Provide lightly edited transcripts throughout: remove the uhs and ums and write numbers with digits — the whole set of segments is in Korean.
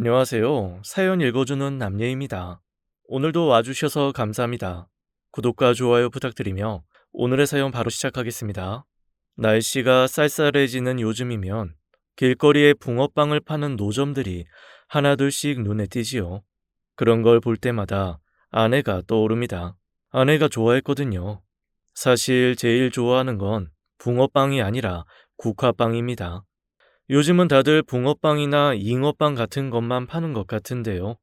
안녕하세요. 사연 읽어주는 남예입니다. 오늘도 와주셔서 감사합니다. 구독과 좋아요 부탁드리며 오늘의 사연 바로 시작하겠습니다. 날씨가 쌀쌀해지는 요즘이면 길거리에 붕어빵을 파는 노점들이 하나둘씩 눈에 띄지요. 그런 걸 볼 때마다 아내가 떠오릅니다. 아내가 좋아했거든요. 사실 제일 좋아하는 건 붕어빵이 아니라 국화빵입니다. 요즘은 다들 붕어빵이나 잉어빵 같은 것만 파는 것 같은데요.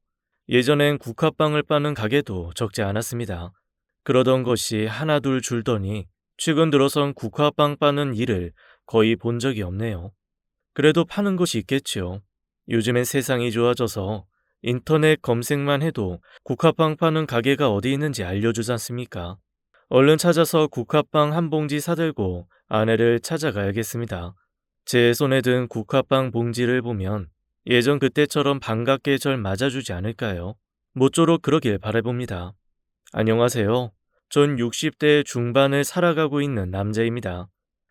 예전엔 국화빵을 파는 가게도 적지 않았습니다. 그러던 것이 하나둘 줄더니 최근 들어선 국화빵 파는 일을 거의 본 적이 없네요. 그래도 파는 곳이 있겠죠. 요즘엔 세상이 좋아져서 인터넷 검색만 해도 국화빵 파는 가게가 어디 있는지 알려주지 않습니까? 얼른 찾아서 국화빵 한 봉지 사들고 아내를 찾아가야겠습니다. 제 손에 든 국화빵 봉지를 보면 예전 그때처럼 반갑게 절 맞아주지 않을까요? 모쪼록 그러길 바라봅니다. 안녕하세요. 전 60대 중반을 살아가고 있는 남자입니다.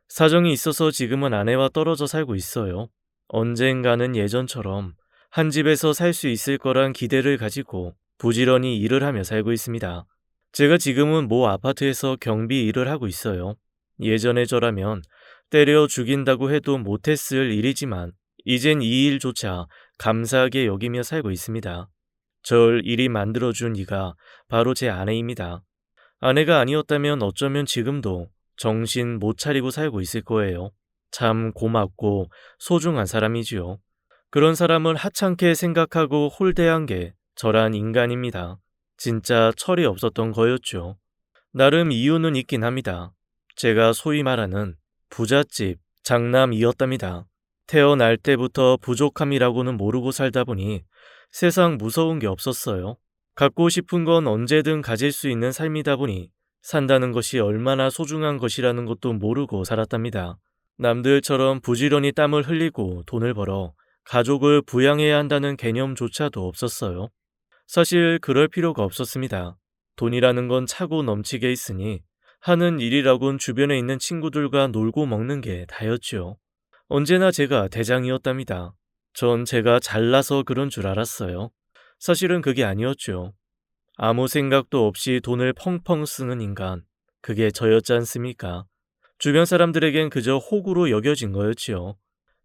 사정이 있어서 지금은 아내와 떨어져 살고 있어요. 언젠가는 예전처럼 한 집에서 살 수 있을 거란 기대를 가지고 부지런히 일을 하며 살고 있습니다. 제가 지금은 모 아파트에서 경비 일을 하고 있어요. 예전에 저라면 때려 죽인다고 해도 못했을 일이지만 이젠 이 일조차 감사하게 여기며 살고 있습니다. 절 이리 만들어준 이가 바로 제 아내입니다. 아내가 아니었다면 어쩌면 지금도 정신 못 차리고 살고 있을 거예요. 참 고맙고 소중한 사람이지요. 그런 사람을 하찮게 생각하고 홀대한 게 저란 인간입니다. 진짜 철이 없었던 거였죠. 나름 이유는 있긴 합니다. 제가 소위 말하는 부잣집 장남이었답니다. 태어날 때부터 부족함이라고는 모르고 살다 보니 세상 무서운 게 없었어요. 갖고 싶은 건 언제든 가질 수 있는 삶이다 보니 산다는 것이 얼마나 소중한 것이라는 것도 모르고 살았답니다. 남들처럼 부지런히 땀을 흘리고 돈을 벌어 가족을 부양해야 한다는 개념조차도 없었어요. 사실 그럴 필요가 없었습니다. 돈이라는 건 차고 넘치게 있으니 하는 일이라곤 주변에 있는 친구들과 놀고 먹는 게 다였죠. 언제나 제가 대장이었답니다. 전 제가 잘나서 그런 줄 알았어요. 사실은 그게 아니었죠. 아무 생각도 없이 돈을 펑펑 쓰는 인간. 그게 저였지 않습니까? 주변 사람들에겐 그저 호구로 여겨진 거였지요.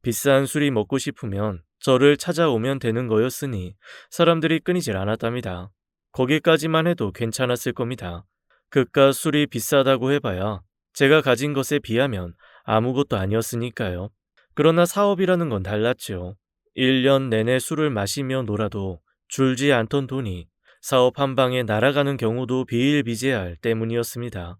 비싼 술이 먹고 싶으면 저를 찾아오면 되는 거였으니 사람들이 끊이질 않았답니다. 거기까지만 해도 괜찮았을 겁니다. 그깟 술이 비싸다고 해봐야 제가 가진 것에 비하면 아무것도 아니었으니까요. 그러나 사업이라는 건 달랐죠. 1년 내내 술을 마시며 놀아도 줄지 않던 돈이 사업 한 방에 날아가는 경우도 비일비재할 때문이었습니다.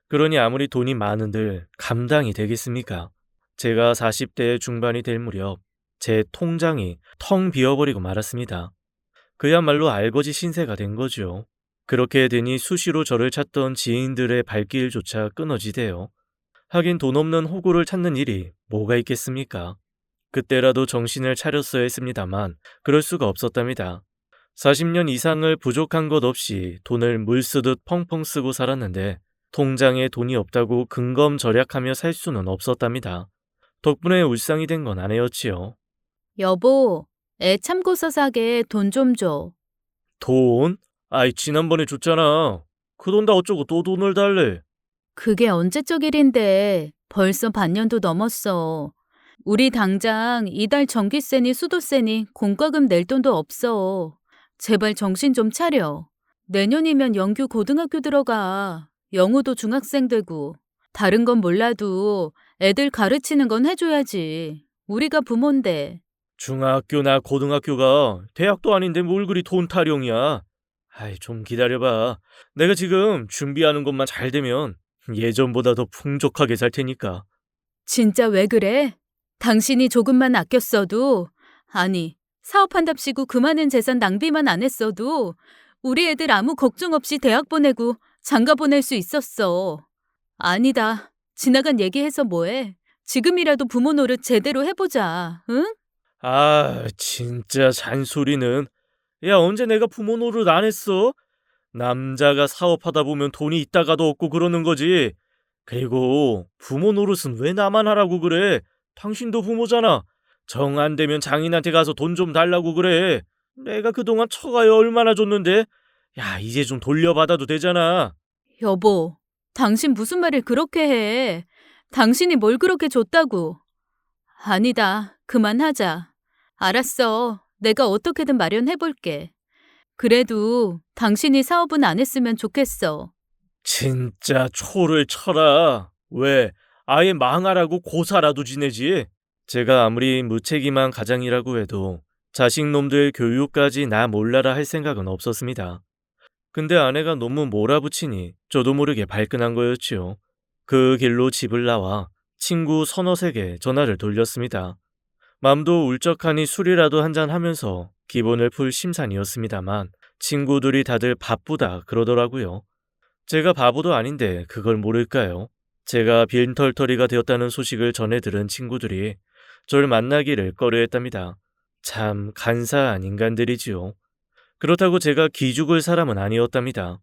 그러니 아무리 돈이 많은들 감당이 되겠습니까? 제가 40대 중반이 될 무렵 제 통장이 텅 비어버리고 말았습니다. 그야말로 알거지 신세가 된 거죠. 그렇게 되니 수시로 저를 찾던 지인들의 발길조차 끊어지대요. 하긴 돈 없는 호구를 찾는 일이 뭐가 있겠습니까? 그때라도 정신을 차렸어야 했습니다만 그럴 수가 없었답니다. 40년 이상을 부족한 것 없이 돈을 물 쓰듯 펑펑 쓰고 살았는데 통장에 돈이 없다고 근검절약하며 살 수는 없었답니다. 덕분에 울상이 된 건 아내였지요. 여보, 애 참고서 사게 돈 좀 줘. 돈? 아이 지난번에 줬잖아. 그 돈 다 어쩌고 또 돈을 달래. 그게 언제적 일인데 벌써 반년도 넘었어. 우리 당장 이달 전기세니 수도세니 공과금 낼 돈도 없어. 제발 정신 좀 차려. 내년이면 영규 고등학교 들어가. 영우도 중학생 되고. 다른 건 몰라도 애들 가르치는 건 해줘야지. 우리가 부모인데. 중학교나 고등학교가 대학도 아닌데 뭘 그리 돈 타령이야. 아이 좀 기다려봐. 내가 지금 준비하는 것만 잘 되면 예전보다 더 풍족하게 살 테니까. 진짜 왜 그래? 당신이 조금만 아꼈어도, 아니, 사업한답시고 그 많은 재산 낭비만 안 했어도 우리 애들 아무 걱정 없이 대학 보내고 장가 보낼 수 있었어. 아니다. 지나간 얘기해서 뭐해? 지금이라도 부모 노릇 제대로 해보자, 응? 아 진짜 잔소리는. 야 언제 내가 부모 노릇 안 했어? 남자가 사업하다 보면 돈이 있다가도 없고 그러는 거지. 그리고 부모 노릇은 왜 나만 하라고 그래? 당신도 부모잖아. 정 안 되면 장인한테 가서 돈 좀 달라고 그래. 내가 그동안 처가에 얼마나 줬는데. 야, 이제 좀 돌려받아도 되잖아. 여보, 당신 무슨 말을 그렇게 해? 당신이 뭘 그렇게 줬다고? 아니다. 그만하자. 알았어. 내가 어떻게든 마련해볼게. 그래도 당신이 사업은 안 했으면 좋겠어. 진짜 초를 쳐라. 왜? 아예 망하라고 고사라도 지내지? 제가 아무리 무책임한 가장이라고 해도 자식 놈들 교육까지 나 몰라라 할 생각은 없었습니다. 근데 아내가 너무 몰아붙이니 저도 모르게 발끈한 거였지요. 그 길로 집을 나와 친구 서너세게 전화를 돌렸습니다. 맘도 울적하니 술이라도 한잔 하면서 기분을 풀 심산이었습니다만 친구들이 다들 바쁘다 그러더라고요. 제가 바보도 아닌데 그걸 모를까요? 제가 빈털터리가 되었다는 소식을 전해 들은 친구들이 절 만나기를 꺼려했답니다. 참 간사한 인간들이지요. 그렇다고 제가 기죽을 사람은 아니었답니다.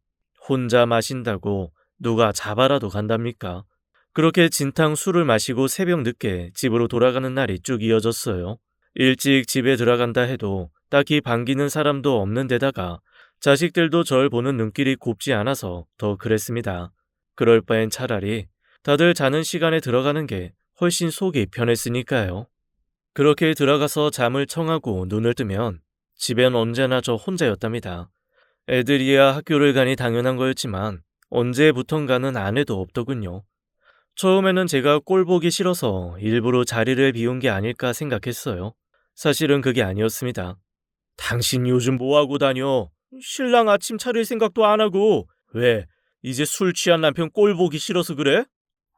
혼자 마신다고 누가 잡아라도 간답니까? 그렇게 진탕 술을 마시고 새벽 늦게 집으로 돌아가는 날이 쭉 이어졌어요. 일찍 집에 들어간다 해도 딱히 반기는 사람도 없는 데다가 자식들도 절 보는 눈길이 곱지 않아서 더 그랬습니다. 그럴 바엔 차라리 다들 자는 시간에 들어가는 게 훨씬 속이 편했으니까요. 그렇게 들어가서 잠을 청하고 눈을 뜨면 집엔 언제나 저 혼자였답니다. 애들이야 학교를 가니 당연한 거였지만 언제부턴가는 아내도 없더군요. 처음에는 제가 꼴 보기 싫어서 일부러 자리를 비운 게 아닐까 생각했어요. 사실은 그게 아니었습니다. 당신 요즘 뭐하고 다녀? 신랑 아침 차릴 생각도 안 하고. 왜? 이제 술 취한 남편 꼴 보기 싫어서 그래?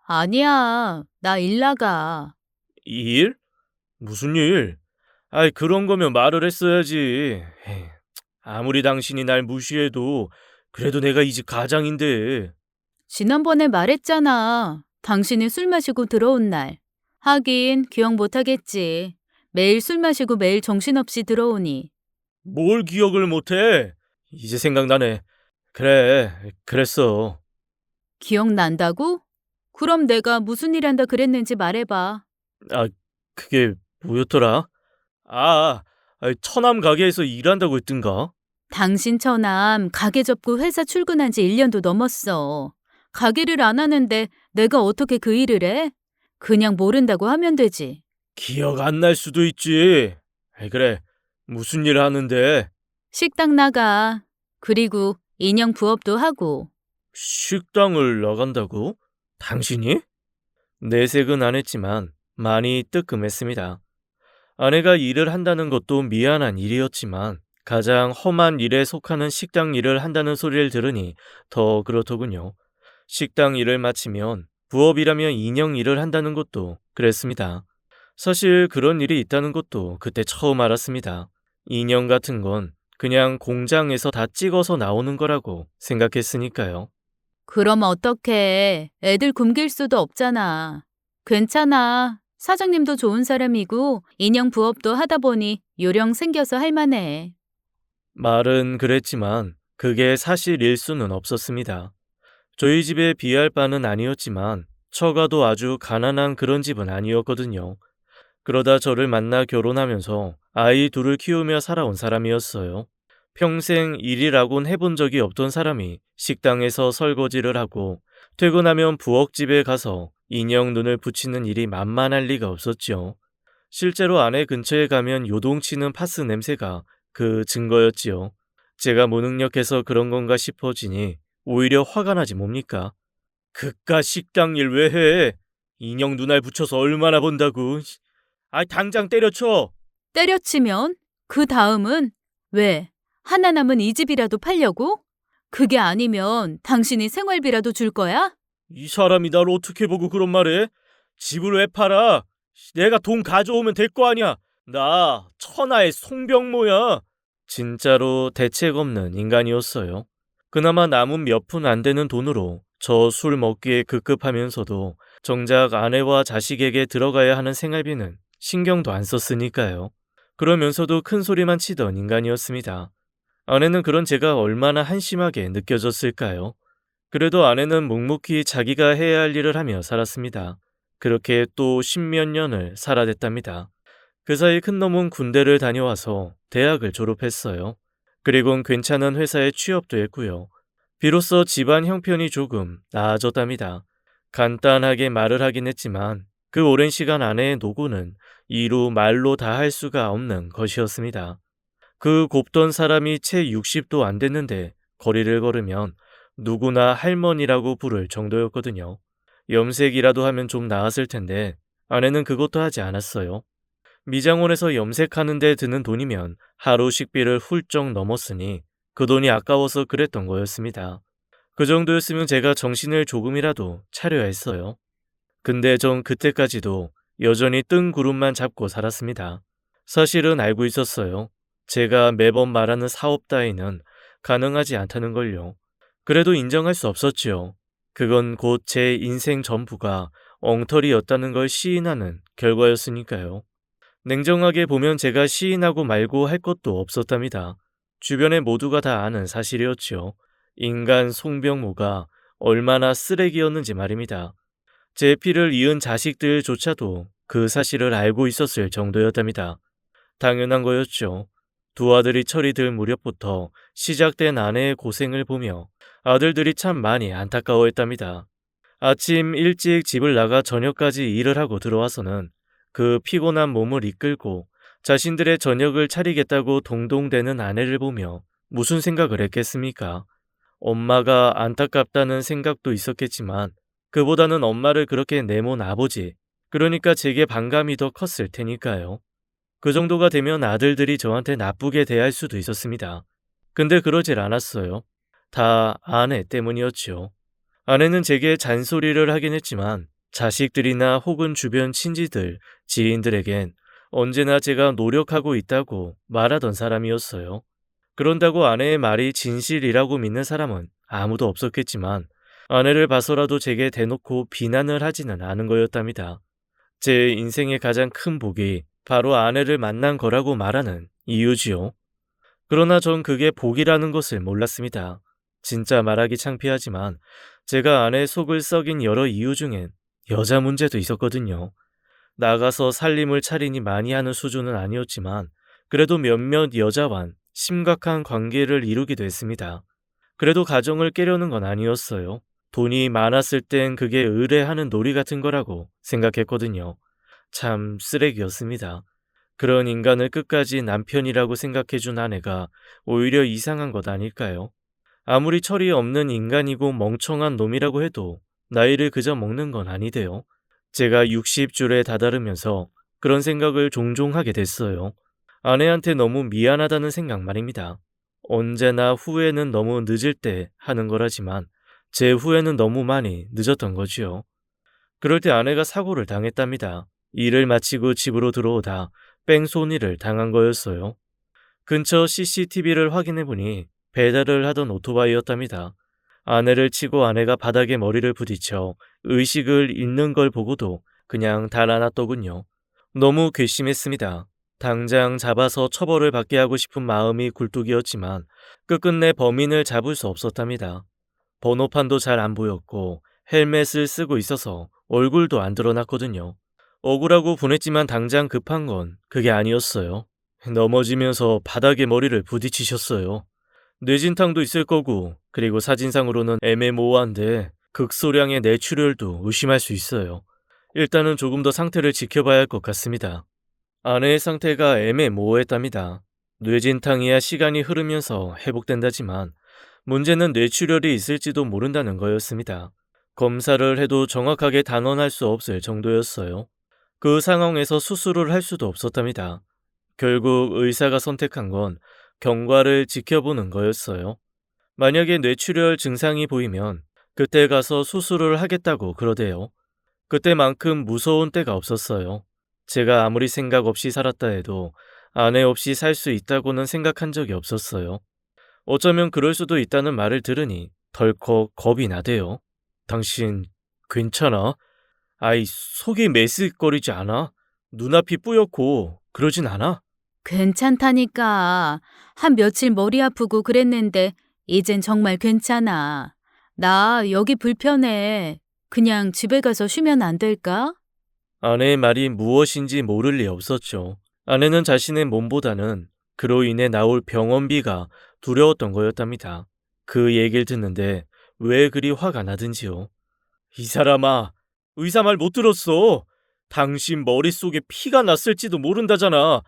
아니야. 나 일 나가. 일? 무슨 일? 아이, 그런 거면 말을 했어야지. 에이, 아무리 당신이 날 무시해도 그래도 내가 이 집 가장인데. 지난번에 말했잖아. 당신이 술 마시고 들어온 날. 하긴 기억 못하겠지. 매일 술 마시고 매일 정신없이 들어오니. 뭘 기억을 못해? 이제 생각나네. 그래, 그랬어. 기억난다고? 그럼 내가 무슨 일 한다 그랬는지 말해봐. 아, 그게 뭐였더라? 처남 가게에서 일한다고 했던가? 당신 처남 가게 접고 회사 출근한 지 1년도 넘었어. 가게를 안 하는데 내가 어떻게 그 일을 해? 그냥 모른다고 하면 되지. 기억 안 날 수도 있지. 그래, 무슨 일 하는데? 식당 나가. 그리고 인형 부업도 하고. 식당을 나간다고? 당신이? 내색은 안 했지만 많이 뜨끔했습니다. 아내가 일을 한다는 것도 미안한 일이었지만 가장 험한 일에 속하는 식당 일을 한다는 소리를 들으니 더 그렇더군요. 식당 일을 마치면 부업이라며 인형 일을 한다는 것도 그랬습니다. 사실 그런 일이 있다는 것도 그때 처음 알았습니다. 인형 같은 건 그냥 공장에서 다 찍어서 나오는 거라고 생각했으니까요. 그럼 어떡해. 애들 굶길 수도 없잖아. 괜찮아. 사장님도 좋은 사람이고 인형 부업도 하다 보니 요령 생겨서 할만해. 말은 그랬지만 그게 사실일 수는 없었습니다. 저희 집에 비할 바는 아니었지만 처가도 아주 가난한 그런 집은 아니었거든요. 그러다 저를 만나 결혼하면서 아이 둘을 키우며 살아온 사람이었어요. 평생 일이라곤 해본 적이 없던 사람이 식당에서 설거지를 하고 퇴근하면 부엌집에 가서 인형 눈을 붙이는 일이 만만할 리가 없었지요. 실제로 아내 근처에 가면 요동치는 파스 냄새가 그 증거였지요. 제가 무능력해서 그런 건가 싶어지니 오히려 화가 나지 뭡니까? 그깟 식당 일 왜 해? 인형 눈알 붙여서 얼마나 번다고. 당장 때려쳐. 때려치면 그 다음은 왜? 하나 남은 이 집이라도 팔려고? 그게 아니면 당신이 생활비라도 줄 거야? 이 사람이 날 어떻게 보고 그런 말해? 집을 왜 팔아? 내가 돈 가져오면 될 거 아니야. 나 천하의 송병모야. 진짜로 대책 없는 인간이었어요. 그나마 남은 몇 푼 안 되는 돈으로 저 술 먹기에 급급하면서도 정작 아내와 자식에게 들어가야 하는 생활비는 신경도 안 썼으니까요. 그러면서도 큰 소리만 치던 인간이었습니다. 아내는 그런 제가 얼마나 한심하게 느껴졌을까요? 그래도 아내는 묵묵히 자기가 해야 할 일을 하며 살았습니다. 그렇게 또 십몇 년을 살아댔답니다. 그 사이 큰놈은 군대를 다녀와서 대학을 졸업했어요. 그리곤 괜찮은 회사에 취업도 했고요. 비로소 집안 형편이 조금 나아졌답니다. 간단하게 말을 하긴 했지만 그 오랜 시간 안에 노고는 이루 말로 다 할 수가 없는 것이었습니다. 그 곱던 사람이 채 60도 안 됐는데 거리를 걸으면 누구나 할머니라고 부를 정도였거든요. 염색이라도 하면 좀 나았을 텐데 아내는 그것도 하지 않았어요. 미장원에서 염색하는 데 드는 돈이면 하루 식비를 훌쩍 넘었으니 그 돈이 아까워서 그랬던 거였습니다. 그 정도였으면 제가 정신을 조금이라도 차려야 했어요. 근데 전 그때까지도 여전히 뜬 구름만 잡고 살았습니다. 사실은 알고 있었어요. 제가 매번 말하는 사업 따위는 가능하지 않다는 걸요. 그래도 인정할 수 없었지요. 그건 곧 제 인생 전부가 엉터리였다는 걸 시인하는 결과였으니까요. 냉정하게 보면 제가 시인하고 말고 할 것도 없었답니다. 주변에 모두가 다 아는 사실이었지요. 인간 송병모가 얼마나 쓰레기였는지 말입니다. 제 피를 이은 자식들조차도 그 사실을 알고 있었을 정도였답니다. 당연한 거였죠. 두 아들이 철이 들 무렵부터 시작된 아내의 고생을 보며 아들들이 참 많이 안타까워했답니다. 아침 일찍 집을 나가 저녁까지 일을 하고 들어와서는 그 피곤한 몸을 이끌고 자신들의 저녁을 차리겠다고 동동대는 아내를 보며 무슨 생각을 했겠습니까? 엄마가 안타깝다는 생각도 있었겠지만 그보다는 엄마를 그렇게 내몬 아버지, 그러니까 제게 반감이 더 컸을 테니까요. 그 정도가 되면 아들들이 저한테 나쁘게 대할 수도 있었습니다. 근데 그러질 않았어요. 다 아내 때문이었지요. 아내는 제게 잔소리를 하긴 했지만 자식들이나 혹은 주변 친지들, 지인들에겐 언제나 제가 노력하고 있다고 말하던 사람이었어요. 그런다고 아내의 말이 진실이라고 믿는 사람은 아무도 없었겠지만 아내를 봐서라도 제게 대놓고 비난을 하지는 않은 거였답니다. 제 인생의 가장 큰 복이 바로 아내를 만난 거라고 말하는 이유지요. 그러나 전 그게 복이라는 것을 몰랐습니다. 진짜 말하기 창피하지만 제가 아내의 속을 썩인 여러 이유 중엔 여자 문제도 있었거든요. 나가서 살림을 차리니 많이 하는 수준은 아니었지만 그래도 몇몇 여자와는 심각한 관계를 이루기도 했습니다. 그래도 가정을 깨려는 건 아니었어요. 돈이 많았을 땐 그게 의뢰하는 놀이 같은 거라고 생각했거든요. 참 쓰레기였습니다. 그런 인간을 끝까지 남편이라고 생각해준 아내가 오히려 이상한 것 아닐까요? 아무리 철이 없는 인간이고 멍청한 놈이라고 해도 나이를 그저 먹는 건 아니대요. 제가 60줄에 다다르면서 그런 생각을 종종 하게 됐어요. 아내한테 너무 미안하다는 생각 말입니다. 언제나 후회는 너무 늦을 때 하는 거라지만 제 후회는 너무 많이 늦었던 거지요. 그럴 때 아내가 사고를 당했답니다. 일을 마치고 집으로 들어오다 뺑소니를 당한 거였어요. 근처 CCTV를 확인해보니 배달을 하던 오토바이였답니다. 아내를 치고 아내가 바닥에 머리를 부딪혀 의식을 잃는 걸 보고도 그냥 달아났더군요. 너무 괘씸했습니다. 당장 잡아서 처벌을 받게 하고 싶은 마음이 굴뚝이었지만 끝끝내 범인을 잡을 수 없었답니다. 번호판도 잘 안 보였고 헬멧을 쓰고 있어서 얼굴도 안 드러났거든요. 억울하고 분했지만 당장 급한 건 그게 아니었어요. 넘어지면서 바닥에 머리를 부딪히셨어요. 뇌진탕도 있을 거고 그리고 사진상으로는 애매모호한데 극소량의 뇌출혈도 의심할 수 있어요. 일단은 조금 더 상태를 지켜봐야 할 것 같습니다. 아내의 상태가 애매모호했답니다. 뇌진탕이야 시간이 흐르면서 회복된다지만 문제는 뇌출혈이 있을지도 모른다는 거였습니다. 검사를 해도 정확하게 단언할 수 없을 정도였어요. 그 상황에서 수술을 할 수도 없었답니다. 결국 의사가 선택한 건 경과를 지켜보는 거였어요. 만약에 뇌출혈 증상이 보이면 그때 가서 수술을 하겠다고 그러대요. 그때만큼 무서운 때가 없었어요. 제가 아무리 생각 없이 살았다 해도 아내 없이 살 수 있다고는 생각한 적이 없었어요. 어쩌면 그럴 수도 있다는 말을 들으니 덜컥 겁이 나대요. 당신 괜찮아? 아이, 속이 메스거리지 않아? 눈앞이 뿌옇고 그러진 않아? 괜찮다니까. 한 며칠 머리 아프고 그랬는데 이젠 정말 괜찮아. 나 여기 불편해. 그냥 집에 가서 쉬면 안 될까? 아내의 말이 무엇인지 모를 리 없었죠. 아내는 자신의 몸보다는 그로 인해 나올 병원비가 두려웠던 거였답니다. 그 얘기를 듣는데 왜 그리 화가 나든지요. 이 사람아, 의사 말 못 들었어. 당신 머릿속에 피가 났을지도 모른다잖아.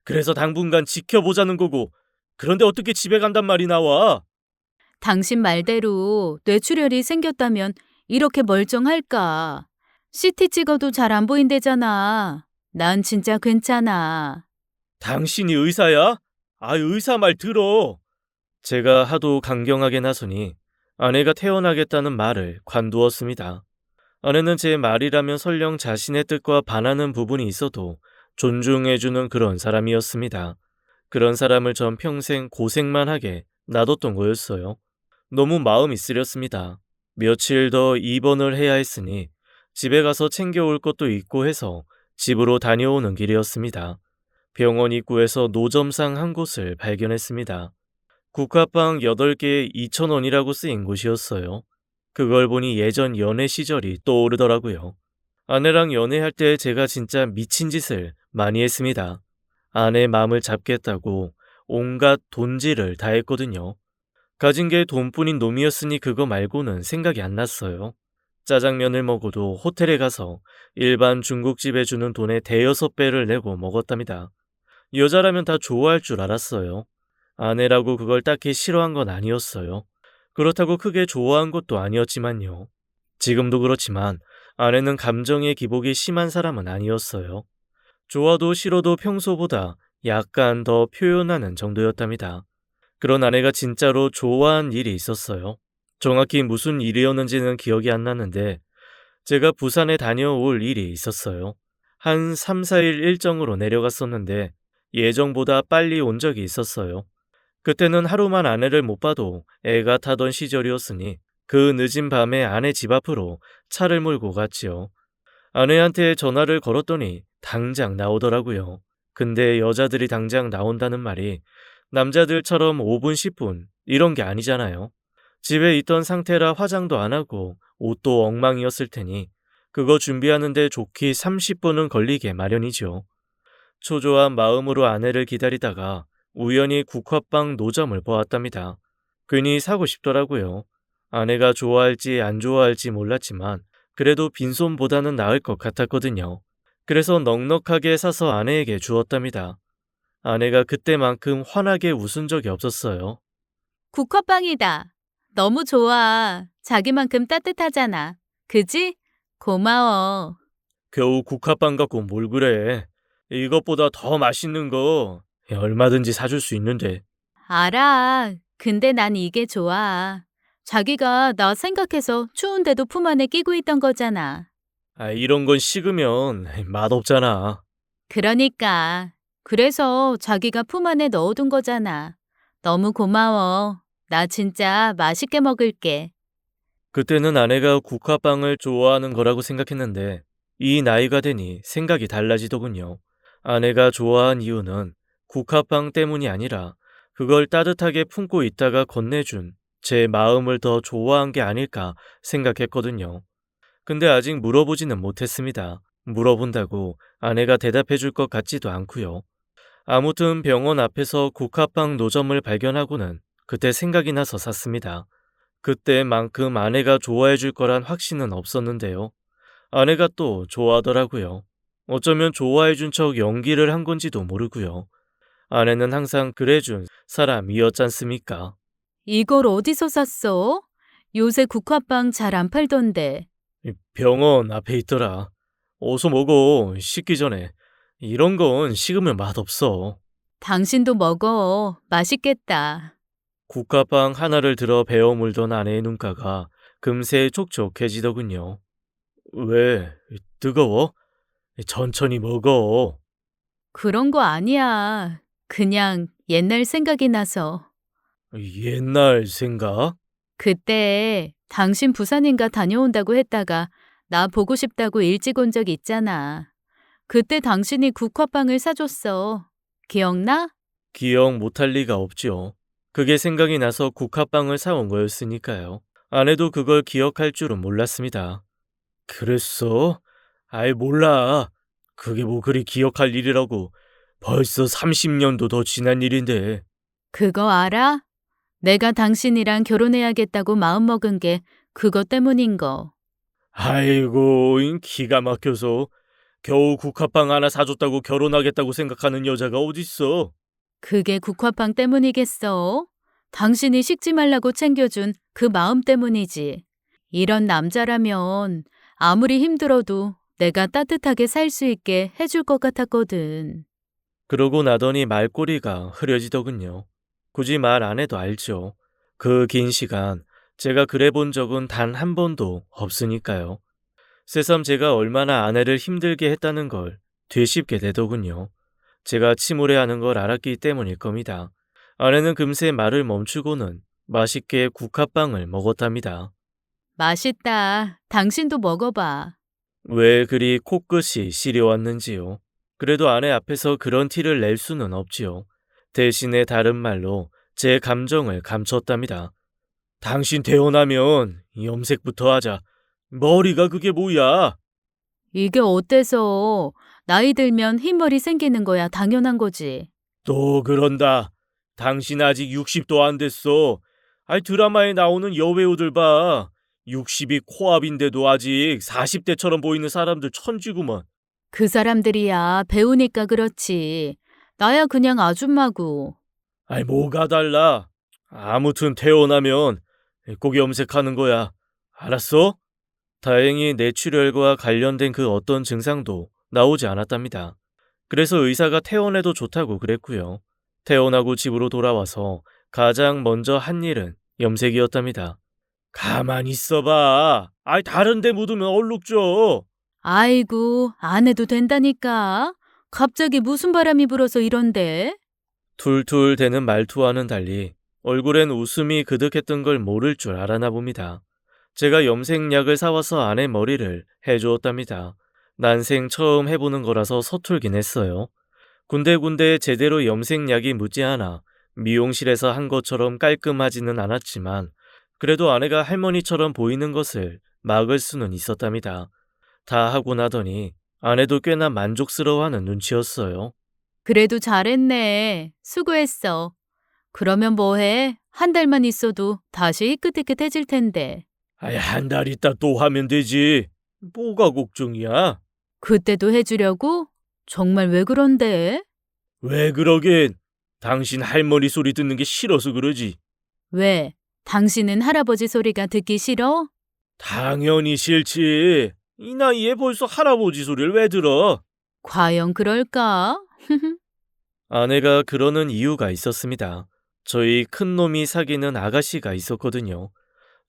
그래서 당분간 지켜보자는 거고. 그런데 어떻게 집에 간단 말이 나와? 당신 말대로 뇌출혈이 생겼다면 이렇게 멀쩡할까? CT 찍어도 잘 안 보인대잖아. 난 진짜 괜찮아. 당신이 의사야? 아, 의사 말 들어. 제가 하도 강경하게 나서니 아내가 퇴원하겠다는 말을 관두었습니다. 아내는 제 말이라면 설령 자신의 뜻과 반하는 부분이 있어도 존중해주는 그런 사람이었습니다. 그런 사람을 전 평생 고생만 하게 놔뒀던 거였어요. 너무 마음이 쓰렸습니다. 며칠 더 입원을 해야 했으니 집에 가서 챙겨올 것도 있고 해서 집으로 다녀오는 길이었습니다. 병원 입구에서 노점상 한 곳을 발견했습니다. 국화빵 8개에 2,000원이라고 쓰인 곳이었어요. 그걸 보니 예전 연애 시절이 떠오르더라고요. 아내랑 연애할 때 제가 진짜 미친 짓을 많이 했습니다. 아내 마음을 잡겠다고 온갖 돈질을 다 했거든요. 가진 게 돈뿐인 놈이었으니 그거 말고는 생각이 안 났어요. 짜장면을 먹어도 호텔에 가서 일반 중국집에 주는 돈의 대여섯 배를 내고 먹었답니다. 여자라면 다 좋아할 줄 알았어요. 아내라고 그걸 딱히 싫어한 건 아니었어요. 그렇다고 크게 좋아한 것도 아니었지만요. 지금도 그렇지만 아내는 감정의 기복이 심한 사람은 아니었어요. 좋아도 싫어도 평소보다 약간 더 표현하는 정도였답니다. 그런 아내가 진짜로 좋아한 일이 있었어요. 정확히 무슨 일이었는지는 기억이 안 나는데 제가 부산에 다녀올 일이 있었어요. 한 3, 4일 일정으로 내려갔었는데 예정보다 빨리 온 적이 있었어요. 그때는 하루만 아내를 못 봐도 애가 타던 시절이었으니 그 늦은 밤에 아내 집 앞으로 차를 몰고 갔지요. 아내한테 전화를 걸었더니 당장 나오더라고요. 근데 여자들이 당장 나온다는 말이 남자들처럼 5분, 10분 이런 게 아니잖아요. 집에 있던 상태라 화장도 안 하고 옷도 엉망이었을 테니 그거 준비하는데 좋게 30분은 걸리게 마련이죠. 초조한 마음으로 아내를 기다리다가 우연히 국화빵 노점을 보았답니다. 괜히 사고 싶더라고요. 아내가 좋아할지 안 좋아할지 몰랐지만 그래도 빈손보다는 나을 것 같았거든요. 그래서 넉넉하게 사서 아내에게 주었답니다. 아내가 그때만큼 환하게 웃은 적이 없었어요. 국화빵이다. 너무 좋아. 자기만큼 따뜻하잖아. 그지? 고마워. 겨우 국화빵 갖고 뭘 그래. 이것보다 더 맛있는 거 얼마든지 사줄 수 있는데. 알아. 근데 난 이게 좋아. 자기가 나 생각해서 추운데도 품 안에 끼고 있던 거잖아. 아, 이런 건 식으면 맛없잖아. 그러니까. 그래서 자기가 품 안에 넣어둔 거잖아. 너무 고마워. 나 진짜 맛있게 먹을게. 그때는 아내가 국화빵을 좋아하는 거라고 생각했는데 이 나이가 되니 생각이 달라지더군요. 아내가 좋아한 이유는 국화빵 때문이 아니라 그걸 따뜻하게 품고 있다가 건네준 제 마음을 더 좋아한 게 아닐까 생각했거든요. 근데 아직 물어보지는 못했습니다. 물어본다고 아내가 대답해 줄 것 같지도 않고요. 아무튼 병원 앞에서 국화빵 노점을 발견하고는 그때 생각이 나서 샀습니다. 그때만큼 아내가 좋아해 줄 거란 확신은 없었는데요. 아내가 또 좋아하더라고요. 어쩌면 좋아해 준 척 연기를 한 건지도 모르고요. 아내는 항상 그래준 사람이었잖습니까? 이걸 어디서 샀어? 요새 국화빵 잘 안 팔던데. 이 병원 앞에 있더라. 어서 먹어. 식기 전에. 이런 건 식으면 맛없어. 당신도 먹어. 맛있겠다. 국화빵 하나를 들어 베어 물던 아내의 눈가가 금세 촉촉해지더군요. 왜? 뜨거워? 천천히 먹어. 그런 거 아니야. 그냥 옛날 생각이 나서. 옛날 생각? 그때 당신 부산인가 다녀온다고 했다가 나 보고 싶다고 일찍 온 적 있잖아. 그때 당신이 국화빵을 사줬어. 기억나? 기억 못할 리가 없죠. 그게 생각이 나서 국화빵을 사온 거였으니까요. 아내도 그걸 기억할 줄은 몰랐습니다. 그랬어? 아이 몰라. 그게 뭐 그리 기억할 일이라고. 벌써 30년도 더 지난 일인데. 그거 알아? 내가 당신이랑 결혼해야겠다고 마음먹은 게 그것 때문인 거. 아이고, 기가 막혀서. 겨우 국화빵 하나 사줬다고 결혼하겠다고 생각하는 여자가 어딨어. 그게 국화빵 때문이겠어? 당신이 식지 말라고 챙겨준 그 마음 때문이지. 이런 남자라면 아무리 힘들어도 내가 따뜻하게 살 수 있게 해줄 것 같았거든. 그러고 나더니 말꼬리가 흐려지더군요. 굳이 말 안 해도 알죠. 그 긴 시간 제가 그래 본 적은 단 한 번도 없으니까요. 새삼 제가 얼마나 아내를 힘들게 했다는 걸 되씹게 되더군요. 제가 침울해하는 걸 알았기 때문일 겁니다. 아내는 금세 말을 멈추고는 맛있게 국화빵을 먹었답니다. 맛있다. 당신도 먹어봐. 왜 그리 코끝이 시려왔는지요. 그래도 아내 앞에서 그런 티를 낼 수는 없지요. 대신에 다른 말로 제 감정을 감췄답니다. 당신 태어나면 염색부터 하자. 머리가 그게 뭐야? 이게 어때서? 나이 들면 흰머리 생기는 거야 당연한 거지. 또 그런다. 당신 아직 60도 안 됐어. 아이 드라마에 나오는 여배우들 봐. 60이 코앞인데도 아직 40대처럼 보이는 사람들 천지구만. 그 사람들이야 배우니까 그렇지. 나야 그냥 아줌마고. 아이 뭐가 달라. 아무튼 태어나면 꼭 염색하는 거야. 알았어? 다행히 뇌출혈과 관련된 그 어떤 증상도 나오지 않았답니다. 그래서 의사가 퇴원해도 좋다고 그랬고요. 퇴원하고 집으로 돌아와서 가장 먼저 한 일은 염색이었답니다. 가만히 있어봐. 아이 다른 데 묻으면 얼룩져. 아이고, 안 해도 된다니까. 갑자기 무슨 바람이 불어서 이런데? 툴툴 대는 말투와는 달리 얼굴엔 웃음이 그득했던 걸 모를 줄 알아나 봅니다. 제가 염색약을 사와서 아내 머리를 해주었답니다. 난생 처음 해보는 거라서 서툴긴 했어요. 군데군데 제대로 염색약이 묻지 않아 미용실에서 한 것처럼 깔끔하지는 않았지만 그래도 아내가 할머니처럼 보이는 것을 막을 수는 있었답니다. 다 하고 나더니 아내도 꽤나 만족스러워하는 눈치였어요. 그래도 잘했네. 수고했어. 그러면 뭐해? 한 달만 있어도 다시 희끗희끗해질 텐데. 아이, 한 달 있다 또 하면 되지. 뭐가 걱정이야? 그때도 해주려고? 정말 왜 그런데? 왜 그러긴? 당신 할머니 소리 듣는 게 싫어서 그러지. 왜? 당신은 할아버지 소리가 듣기 싫어? 당연히 싫지. 이 나이에 벌써 할아버지 소리를 왜 들어? 과연 그럴까? 아내가 그러는 이유가 있었습니다. 저희 큰놈이 사귀는 아가씨가 있었거든요.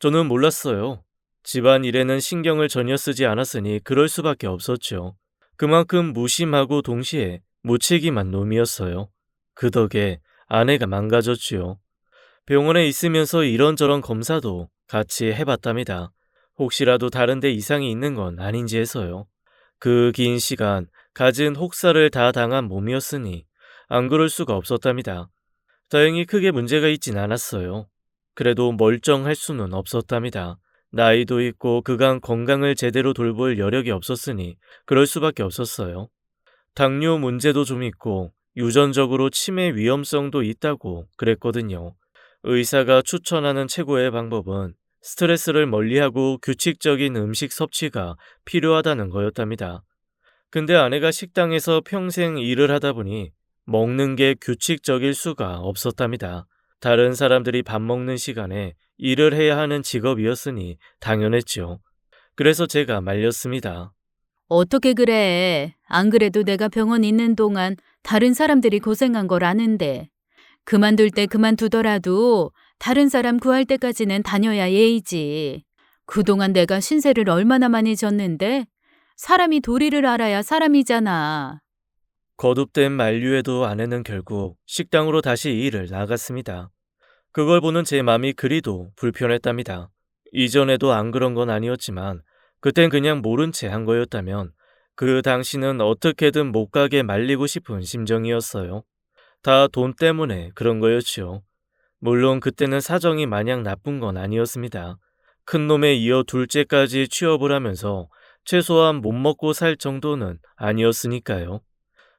저는 몰랐어요. 집안 일에는 신경을 전혀 쓰지 않았으니 그럴 수밖에 없었죠. 그만큼 무심하고 동시에 무책임한 놈이었어요. 그 덕에 아내가 망가졌지요. 병원에 있으면서 이런저런 검사도 같이 해봤답니다. 혹시라도 다른 데 이상이 있는 건 아닌지 해서요. 그 긴 시간 갖은 혹사를 다 당한 몸이었으니 안 그럴 수가 없었답니다. 다행히 크게 문제가 있진 않았어요. 그래도 멀쩡할 수는 없었답니다. 나이도 있고 그간 건강을 제대로 돌볼 여력이 없었으니 그럴 수밖에 없었어요. 당뇨 문제도 좀 있고 유전적으로 치매 위험성도 있다고 그랬거든요. 의사가 추천하는 최고의 방법은 스트레스를 멀리하고 규칙적인 음식 섭취가 필요하다는 거였답니다. 근데 아내가 식당에서 평생 일을 하다 보니 먹는 게 규칙적일 수가 없었답니다. 다른 사람들이 밥 먹는 시간에 일을 해야 하는 직업이었으니 당연했죠. 그래서 제가 말렸습니다. 어떻게 그래? 안 그래도 내가 병원 있는 동안 다른 사람들이 고생한 걸 아는데. 그만둘 때 그만두더라도 다른 사람 구할 때까지는 다녀야 예의지. 그동안 내가 신세를 얼마나 많이 졌는데 사람이 도리를 알아야 사람이잖아. 거듭된 만류에도 아내는 결국 식당으로 다시 일을 나갔습니다. 그걸 보는 제 마음이 그리도 불편했답니다. 이전에도 안 그런 건 아니었지만 그땐 그냥 모른 채 한 거였다면 그 당시는 어떻게든 못 가게 말리고 싶은 심정이었어요. 다 돈 때문에 그런 거였지요. 물론 그때는 사정이 마냥 나쁜 건 아니었습니다. 큰 놈에 이어 둘째까지 취업을 하면서 최소한 못 먹고 살 정도는 아니었으니까요.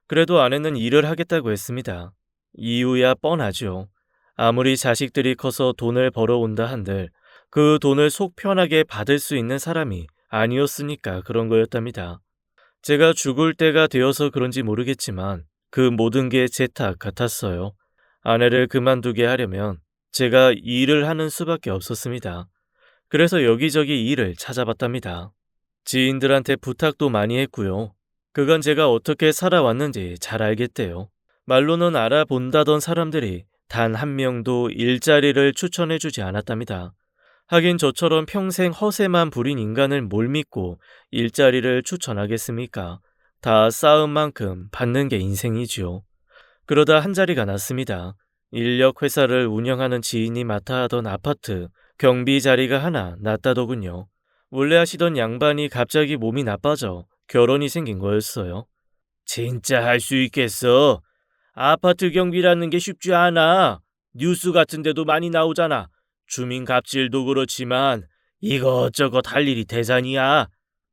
그래도 아내는 일을 하겠다고 했습니다. 이유야 뻔하죠. 아무리 자식들이 커서 돈을 벌어온다 한들 그 돈을 속 편하게 받을 수 있는 사람이 아니었으니까 그런 거였답니다. 제가 죽을 때가 되어서 그런지 모르겠지만 그 모든 게 제 탓 같았어요. 아내를 그만두게 하려면 제가 일을 하는 수밖에 없었습니다. 그래서 여기저기 일을 찾아봤답니다. 지인들한테 부탁도 많이 했고요. 그간 제가 어떻게 살아왔는지 잘 알겠대요. 말로는 알아본다던 사람들이 단 한 명도 일자리를 추천해주지 않았답니다. 하긴 저처럼 평생 허세만 부린 인간을 뭘 믿고 일자리를 추천하겠습니까? 다 쌓은 만큼 받는 게 인생이지요. 그러다 한 자리가 났습니다. 인력 회사를 운영하는 지인이 맡아 하던 아파트 경비 자리가 하나 났다더군요. 원래 하시던 양반이 갑자기 몸이 나빠져 결혼이 생긴 거였어요. 진짜 할 수 있겠어? 아파트 경비라는 게 쉽지 않아. 뉴스 같은 데도 많이 나오잖아. 주민 갑질도 그렇지만 이것저것 할 일이 대단이야.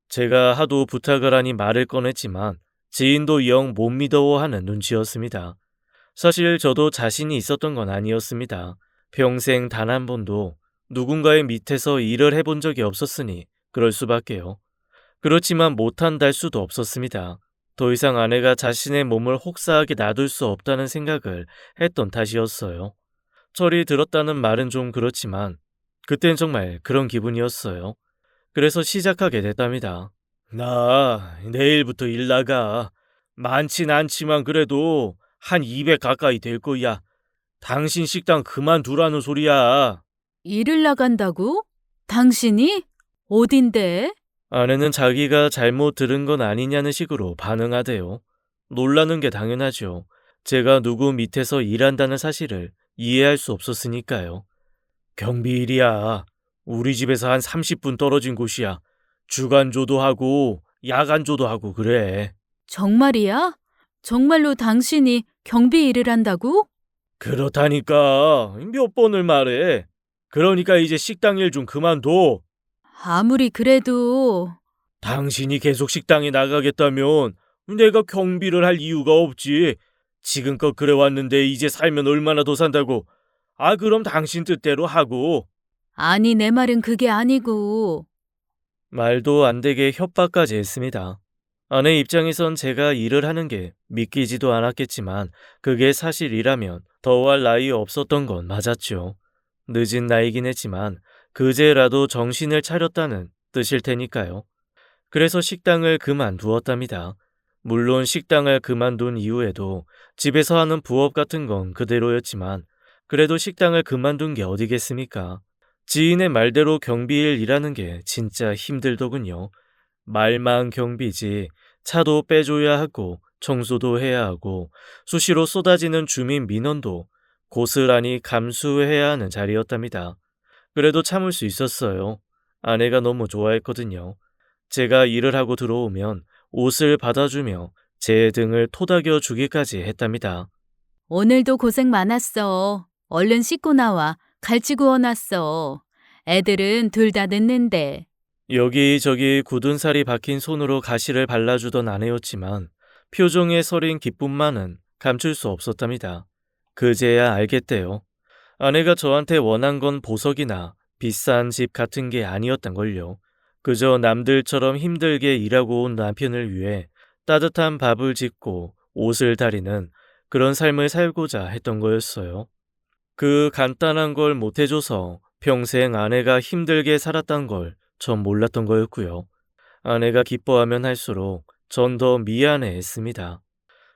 제가 하도 부탁을 하니 말을 꺼냈지만 지인도 영 못 믿어하는 눈치였습니다. 사실 저도 자신이 있었던 건 아니었습니다. 평생 단 한 번도 누군가의 밑에서 일을 해본 적이 없었으니 그럴 수밖에요. 그렇지만 못한달 수도 없었습니다. 더 이상 아내가 자신의 몸을 혹사하게 놔둘 수 없다는 생각을 했던 탓이었어요. 철이 들었다는 말은 좀 그렇지만 그땐 정말 그런 기분이었어요. 그래서 시작하게 됐답니다. 나 내일부터 일 나가. 많진 않지만 그래도 한 200 가까이 될 거야. 당신 식당 그만두라는 소리야. 일을 나간다고? 당신이? 어딘데? 아내는 자기가 잘못 들은 건 아니냐는 식으로 반응하대요. 놀라는 게 당연하죠. 제가 누구 밑에서 일한다는 사실을 이해할 수 없었으니까요. 경비일이야. 우리 집에서 한 30분 떨어진 곳이야. 주간조도 하고 야간조도 하고 그래. 정말이야? 정말로 당신이 경비 일을 한다고? 그렇다니까 몇 번을 말해. 그러니까 이제 식당 일 좀 그만둬. 아무리 그래도 당신이 계속 식당에 나가겠다면 내가 경비를 할 이유가 없지. 지금껏 그래왔는데 이제 살면 얼마나 더 산다고. 아 그럼 당신 뜻대로 하고. 아니 내 말은 그게 아니고 말도 안 되게 협박까지 했습니다. 아내 입장에선 제가 일을 하는 게 믿기지도 않았겠지만 그게 사실이라면 더할 나위 없었던 건 맞았죠. 늦은 나이긴 했지만 그제라도 정신을 차렸다는 뜻일 테니까요. 그래서 식당을 그만두었답니다. 물론 식당을 그만둔 이후에도 집에서 하는 부업 같은 건 그대로였지만 그래도 식당을 그만둔 게 어디겠습니까? 지인의 말대로 경비일 일하는 게 진짜 힘들더군요. 말만 경비지 차도 빼줘야 하고 청소도 해야 하고 수시로 쏟아지는 주민 민원도 고스란히 감수해야 하는 자리였답니다. 그래도 참을 수 있었어요. 아내가 너무 좋아했거든요. 제가 일을 하고 들어오면 옷을 받아주며 제 등을 토닥여 주기까지 했답니다. 오늘도 고생 많았어. 얼른 씻고 나와. 갈치 구워놨어. 애들은 둘 다 늦는데. 여기저기 굳은 살이 박힌 손으로 가시를 발라주던 아내였지만 표정에 서린 기쁨만은 감출 수 없었답니다. 그제야 알겠대요. 아내가 저한테 원한 건 보석이나 비싼 집 같은 게 아니었단걸요. 그저 남들처럼 힘들게 일하고 온 남편을 위해 따뜻한 밥을 짓고 옷을 다리는 그런 삶을 살고자 했던 거였어요. 그 간단한 걸 못해줘서 평생 아내가 힘들게 살았단 걸 전 몰랐던 거였고요. 아내가 기뻐하면 할수록 전 더 미안해했습니다.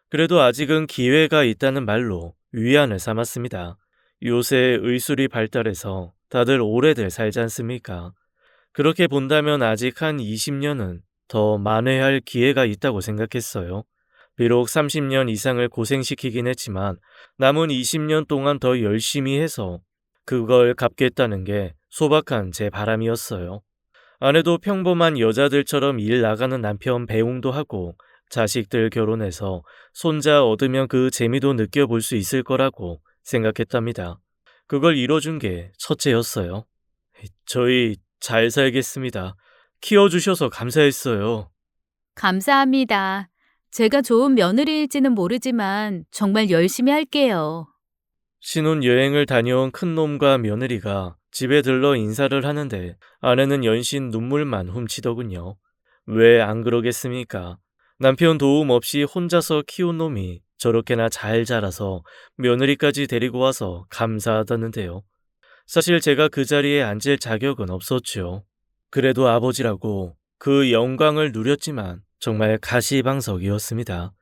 그래도 아직은 기회가 있다는 말로 위안을 삼았습니다. 요새 의술이 발달해서 다들 오래들 살지 않습니까? 그렇게 본다면 아직 한 20년은 더 만회할 기회가 있다고 생각했어요. 비록 30년 이상을 고생시키긴 했지만 남은 20년 동안 더 열심히 해서 그걸 갚겠다는 게 소박한 제 바람이었어요. 아내도 평범한 여자들처럼 일 나가는 남편 배웅도 하고 자식들 결혼해서 손자 얻으면 그 재미도 느껴볼 수 있을 거라고 생각했답니다. 그걸 이뤄준 게 첫째였어요. 저희 잘 살겠습니다. 키워주셔서 감사했어요. 감사합니다. 제가 좋은 며느리일지는 모르지만 정말 열심히 할게요. 신혼여행을 다녀온 큰놈과 며느리가 집에 들러 인사를 하는데 아내는 연신 눈물만 훔치더군요. 왜 안 그러겠습니까? 남편 도움 없이 혼자서 키운 놈이 저렇게나 잘 자라서 며느리까지 데리고 와서 감사하다는데요. 사실 제가 그 자리에 앉을 자격은 없었죠. 그래도 아버지라고 그 영광을 누렸지만 정말 가시방석이었습니다.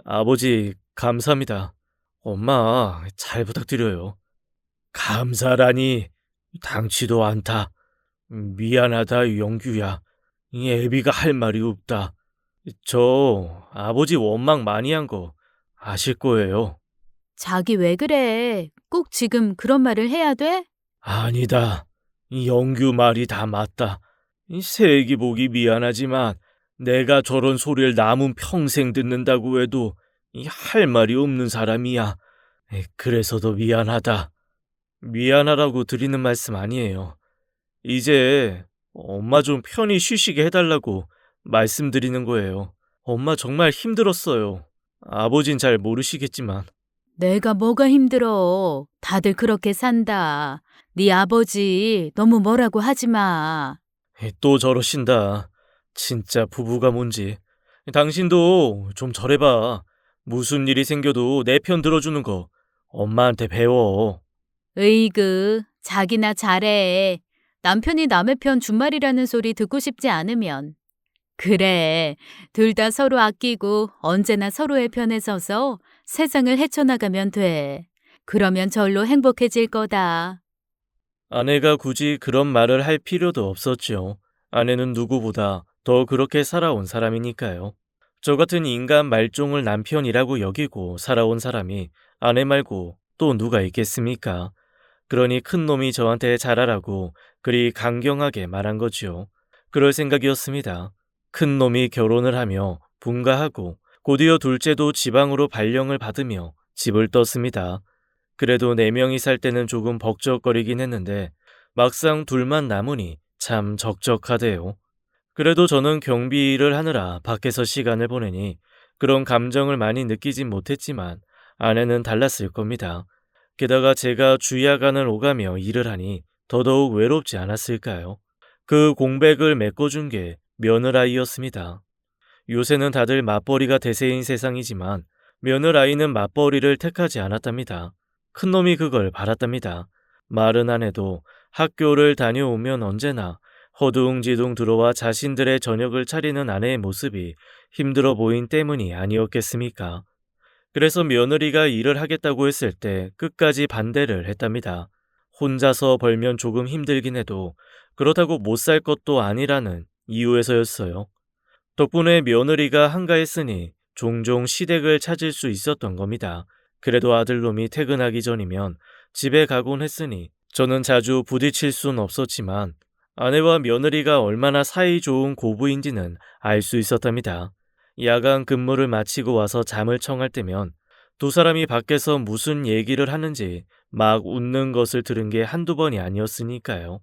아버지, 감사합니다. 엄마, 잘 부탁드려요. 감사라니, 당치도 않다. 미안하다, 영규야. 이 애비가 할 말이 없다. 저 아버지 원망 많이 한 거 아실 거예요. 자기 왜 그래? 꼭 지금 그런 말을 해야 돼? 아니다. 이 영규 말이 다 맞다. 이 세기 보기 미안하지만 내가 저런 소리를 남은 평생 듣는다고 해도 이 할 말이 없는 사람이야. 그래서 더 미안하다. 미안하다고 드리는 말씀 아니에요. 이제 엄마 좀 편히 쉬시게 해달라고 말씀드리는 거예요. 엄마 정말 힘들었어요. 아버진 잘 모르시겠지만. 내가 뭐가 힘들어. 다들 그렇게 산다. 네 아버지 너무 뭐라고 하지 마. 또 저러신다. 진짜 부부가 뭔지. 당신도 좀 저래봐. 무슨 일이 생겨도 내 편 들어주는 거 엄마한테 배워. 으이그, 자기나 잘해. 남편이 남의 편 준말이라는 소리 듣고 싶지 않으면. 그래, 둘 다 서로 아끼고 언제나 서로의 편에 서서 세상을 헤쳐나가면 돼. 그러면 절로 행복해질 거다. 아내가 굳이 그런 말을 할 필요도 없었죠. 아내는 누구보다 더 그렇게 살아온 사람이니까요. 저 같은 인간 말종을 남편이라고 여기고 살아온 사람이 아내 말고 또 누가 있겠습니까? 그러니 큰 놈이 저한테 잘하라고 그리 강경하게 말한 거지요. 그럴 생각이었습니다. 큰 놈이 결혼을 하며 분가하고 곧이어 둘째도 지방으로 발령을 받으며 집을 떴습니다. 그래도 4명이 살 때는 조금 벅적거리긴 했는데 막상 둘만 남으니 참 적적하대요. 그래도 저는 경비 일을 하느라 밖에서 시간을 보내니 그런 감정을 많이 느끼진 못했지만 아내는 달랐을 겁니다. 게다가 제가 주야간을 오가며 일을 하니 더더욱 외롭지 않았을까요? 그 공백을 메꿔준 게 며느라이였습니다. 요새는 다들 맞벌이가 대세인 세상이지만 며느라이는 맞벌이를 택하지 않았답니다. 큰놈이 그걸 바랐답니다. 말은 안 해도 학교를 다녀오면 언제나 허둥지둥 들어와 자신들의 저녁을 차리는 아내의 모습이 힘들어 보인 때문이 아니었겠습니까? 그래서 며느리가 일을 하겠다고 했을 때 끝까지 반대를 했답니다. 혼자서 벌면 조금 힘들긴 해도 그렇다고 못 살 것도 아니라는 이유에서였어요. 덕분에 며느리가 한가했으니 종종 시댁을 찾을 수 있었던 겁니다. 그래도 아들놈이 퇴근하기 전이면 집에 가곤 했으니 저는 자주 부딪힐 순 없었지만 아내와 며느리가 얼마나 사이 좋은 고부인지는 알 수 있었답니다. 야간 근무를 마치고 와서 잠을 청할 때면 두 사람이 밖에서 무슨 얘기를 하는지 막 웃는 것을 들은 게 한두 번이 아니었으니까요.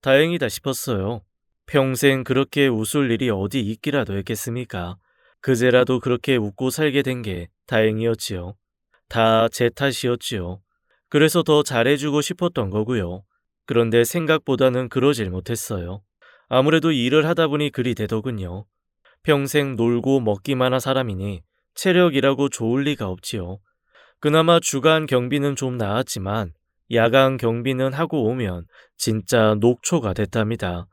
다행이다 싶었어요. 평생 그렇게 웃을 일이 어디 있기라도 했겠습니까? 그제라도 그렇게 웃고 살게 된 게 다행이었지요. 다 제 탓이었지요. 그래서 더 잘해주고 싶었던 거고요. 그런데 생각보다는 그러질 못했어요. 아무래도 일을 하다 보니 그리 되더군요. 평생 놀고 먹기만 한 사람이니 체력이라고 좋을 리가 없지요. 그나마 주간 경비는 좀 나았지만 야간 경비는 하고 오면 진짜 녹초가 됐답니다.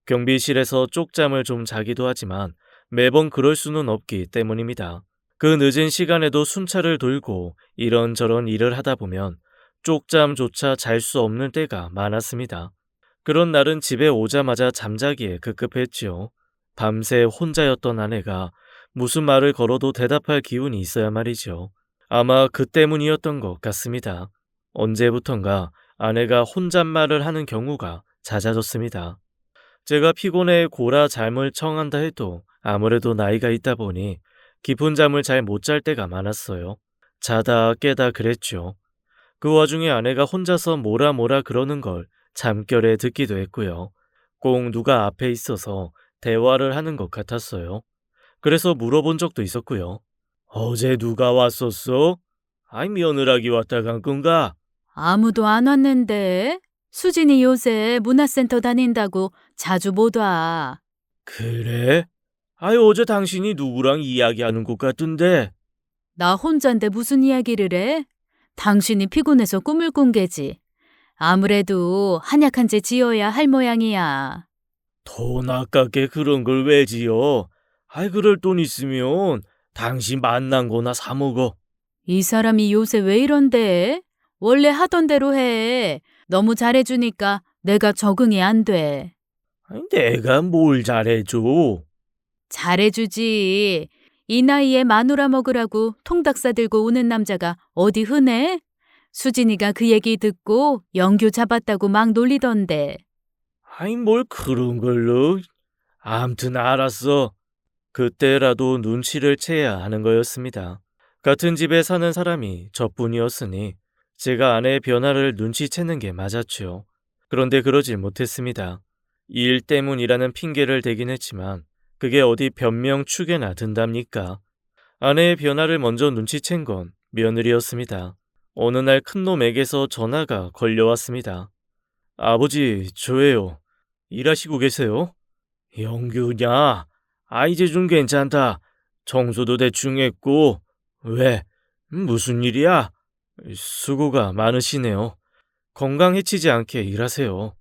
경비실에서 쪽잠을 좀 자기도 하지만 매번 그럴 수는 없기 때문입니다. 그 늦은 시간에도 순찰을 돌고 이런저런 일을 하다 보면 쪽잠조차 잘 수 없는 때가 많았습니다. 그런 날은 집에 오자마자 잠자기에 급급했지요. 밤새 혼자였던 아내가 무슨 말을 걸어도 대답할 기운이 있어야 말이죠. 아마 그 때문이었던 것 같습니다. 언제부턴가 아내가 혼잣말을 하는 경우가 잦아졌습니다. 제가 피곤해 고라 잠을 청한다 해도 아무래도 나이가 있다 보니 깊은 잠을 잘 못 잘 때가 많았어요. 자다 깨다 그랬죠. 그 와중에 아내가 혼자서 뭐라 그러는 걸 잠결에 듣기도 했고요. 꼭 누가 앞에 있어서 대화를 하는 것 같았어요. 그래서 물어본 적도 있었고요. 어제 누가 왔었어? 아이, 며느라기 왔다 간 건가? 아무도 안 왔는데. 수진이 요새 문화센터 다닌다고 자주 못 와. 그래? 아이, 어제 당신이 누구랑 이야기하는 것 같던데. 나 혼잔데 무슨 이야기를 해? 당신이 피곤해서 꿈을 꾼 게지. 아무래도 한약한 제 지어야 할 모양이야. 돈 아깝게 그런 걸 왜 지어? 아이, 그럴 돈 있으면 당신 만난 거나 사 먹어. 이 사람이 요새 왜 이런데? 원래 하던 대로 해. 너무 잘해주니까 내가 적응이 안 돼. 아니, 내가 뭘 잘해줘? 잘해주지. 이 나이에 마누라 먹으라고 통닭 싸들고 오는 남자가 어디 흔해? 수진이가 그 얘기 듣고 영규 잡았다고 막 놀리던데. 아이, 뭘 그런 걸로. 암튼 알았어. 그때라도 눈치를 채야 하는 거였습니다. 같은 집에 사는 사람이 저뿐이었으니 제가 아내의 변화를 눈치채는 게 맞았죠. 그런데 그러질 못했습니다. 일 때문이라는 핑계를 대긴 했지만 그게 어디 변명 축에나 든답니까? 아내의 변화를 먼저 눈치챈 건 며느리였습니다. 어느 날 큰놈에게서 전화가 걸려왔습니다. 아버지, 저예요. 일하시고 계세요? 영규냐? 이제 좀 괜찮다. 청소도 대충 했고. 왜? 무슨 일이야? 수고가 많으시네요. 건강 해치지 않게 일하세요.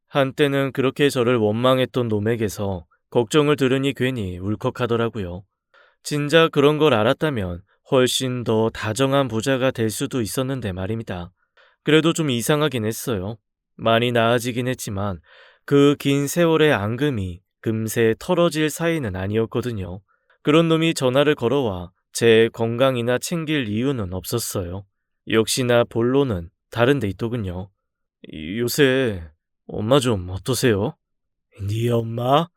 한때는 그렇게 저를 원망했던 놈에게서 걱정을 들으니 괜히 울컥하더라고요. 진작 그런 걸 알았다면 훨씬 더 다정한 부자가 될 수도 있었는데 말입니다. 그래도 좀 이상하긴 했어요. 많이 나아지긴 했지만 그 긴 세월의 앙금이 금세 털어질 사이는 아니었거든요. 그런 놈이 전화를 걸어와 제 건강이나 챙길 이유는 없었어요. 역시나 본론은 다른 데 있더군요. 요새 엄마 좀 어떠세요? 네 엄마?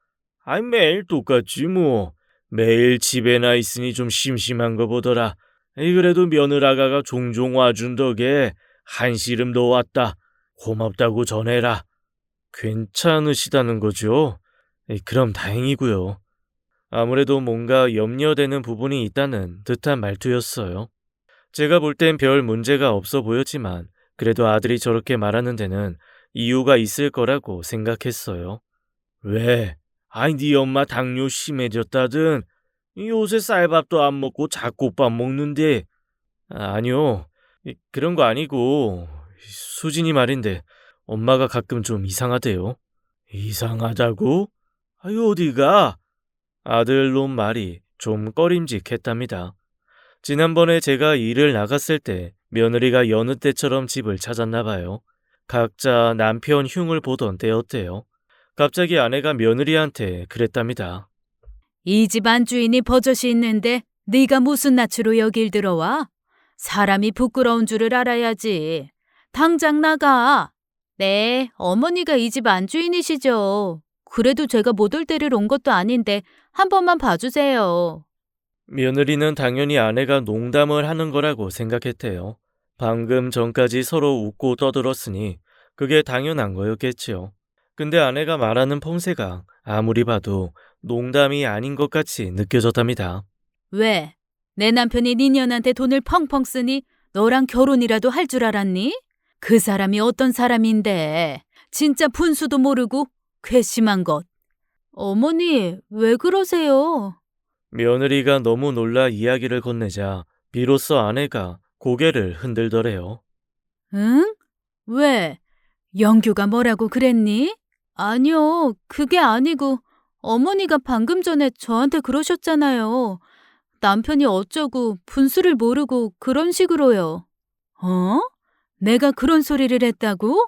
매일 똑같지 뭐. 매일 집에나 있으니 좀 심심한 거 보더라. 그래도 며느라가가 종종 와준 덕에 한시름도 왔다. 고맙다고 전해라. 괜찮으시다는 거죠? 그럼 다행이고요. 아무래도 뭔가 염려되는 부분이 있다는 듯한 말투였어요. 제가 볼 땐 별 문제가 없어 보였지만 그래도 아들이 저렇게 말하는 데는 이유가 있을 거라고 생각했어요. 왜? 네 엄마 당뇨 심해졌다든. 요새 쌀밥도 안 먹고 잡곡밥 먹는데. 아니요. 그런 거 아니고 수진이 말인데 엄마가 가끔 좀 이상하대요. 이상하다고? 어디가? 아들놈 말이 좀 꺼림직했답니다. 지난번에 제가 일을 나갔을 때 며느리가 여느 때처럼 집을 찾았나 봐요. 각자 남편 흉을 보던 때였대요. 갑자기 아내가 며느리한테 그랬답니다. 이 집 안주인이 버젓이 있는데 네가 무슨 낯으로 여길 들어와? 사람이 부끄러운 줄을 알아야지. 당장 나가. 네, 어머니가 이 집 안주인이시죠. 그래도 제가 못 올 때를 온 것도 아닌데 한 번만 봐주세요. 며느리는 당연히 아내가 농담을 하는 거라고 생각했대요. 방금 전까지 서로 웃고 떠들었으니 그게 당연한 거였겠지요. 근데 아내가 말하는 폼새가 아무리 봐도 농담이 아닌 것 같이 느껴졌답니다. 왜? 내 남편이 네 년한테 돈을 펑펑 쓰니 너랑 결혼이라도 할 줄 알았니? 그 사람이 어떤 사람인데 진짜 분수도 모르고 괘씸한 것. 어머니, 왜 그러세요? 며느리가 너무 놀라 이야기를 건네자 비로소 아내가 고개를 흔들더래요. 응? 왜? 영규가 뭐라고 그랬니? 아니요, 그게 아니고 어머니가 방금 전에 저한테 그러셨잖아요. 남편이 어쩌고 분수를 모르고 그런 식으로요. 어? 내가 그런 소리를 했다고?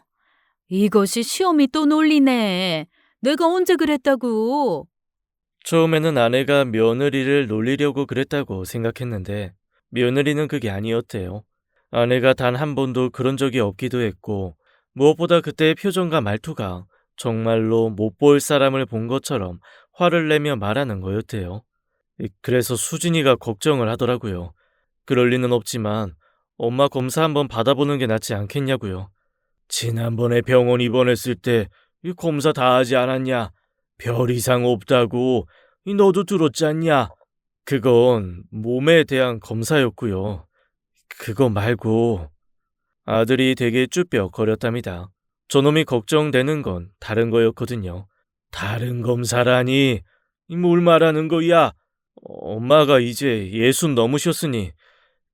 이것이 시험이 또 놀리네. 내가 언제 그랬다고? 처음에는 아내가 며느리를 놀리려고 그랬다고 생각했는데 며느리는 그게 아니었대요. 아내가 단 한 번도 그런 적이 없기도 했고 무엇보다 그때의 표정과 말투가 정말로 못 볼 사람을 본 것처럼 화를 내며 말하는 거였대요. 그래서 수진이가 걱정을 하더라고요. 그럴 리는 없지만 엄마 검사 한번 받아보는 게 낫지 않겠냐고요. 지난번에 병원 입원했을 때 검사 다 하지 않았냐? 별 이상 없다고 너도 들었지 않냐? 그건 몸에 대한 검사였고요. 그거 말고 아들이 되게 쭈뼛거렸답니다. 저놈이 걱정되는 건 다른 거였거든요. 다른 검사라니? 뭘 말하는 거야? 엄마가 이제 60 넘으셨으니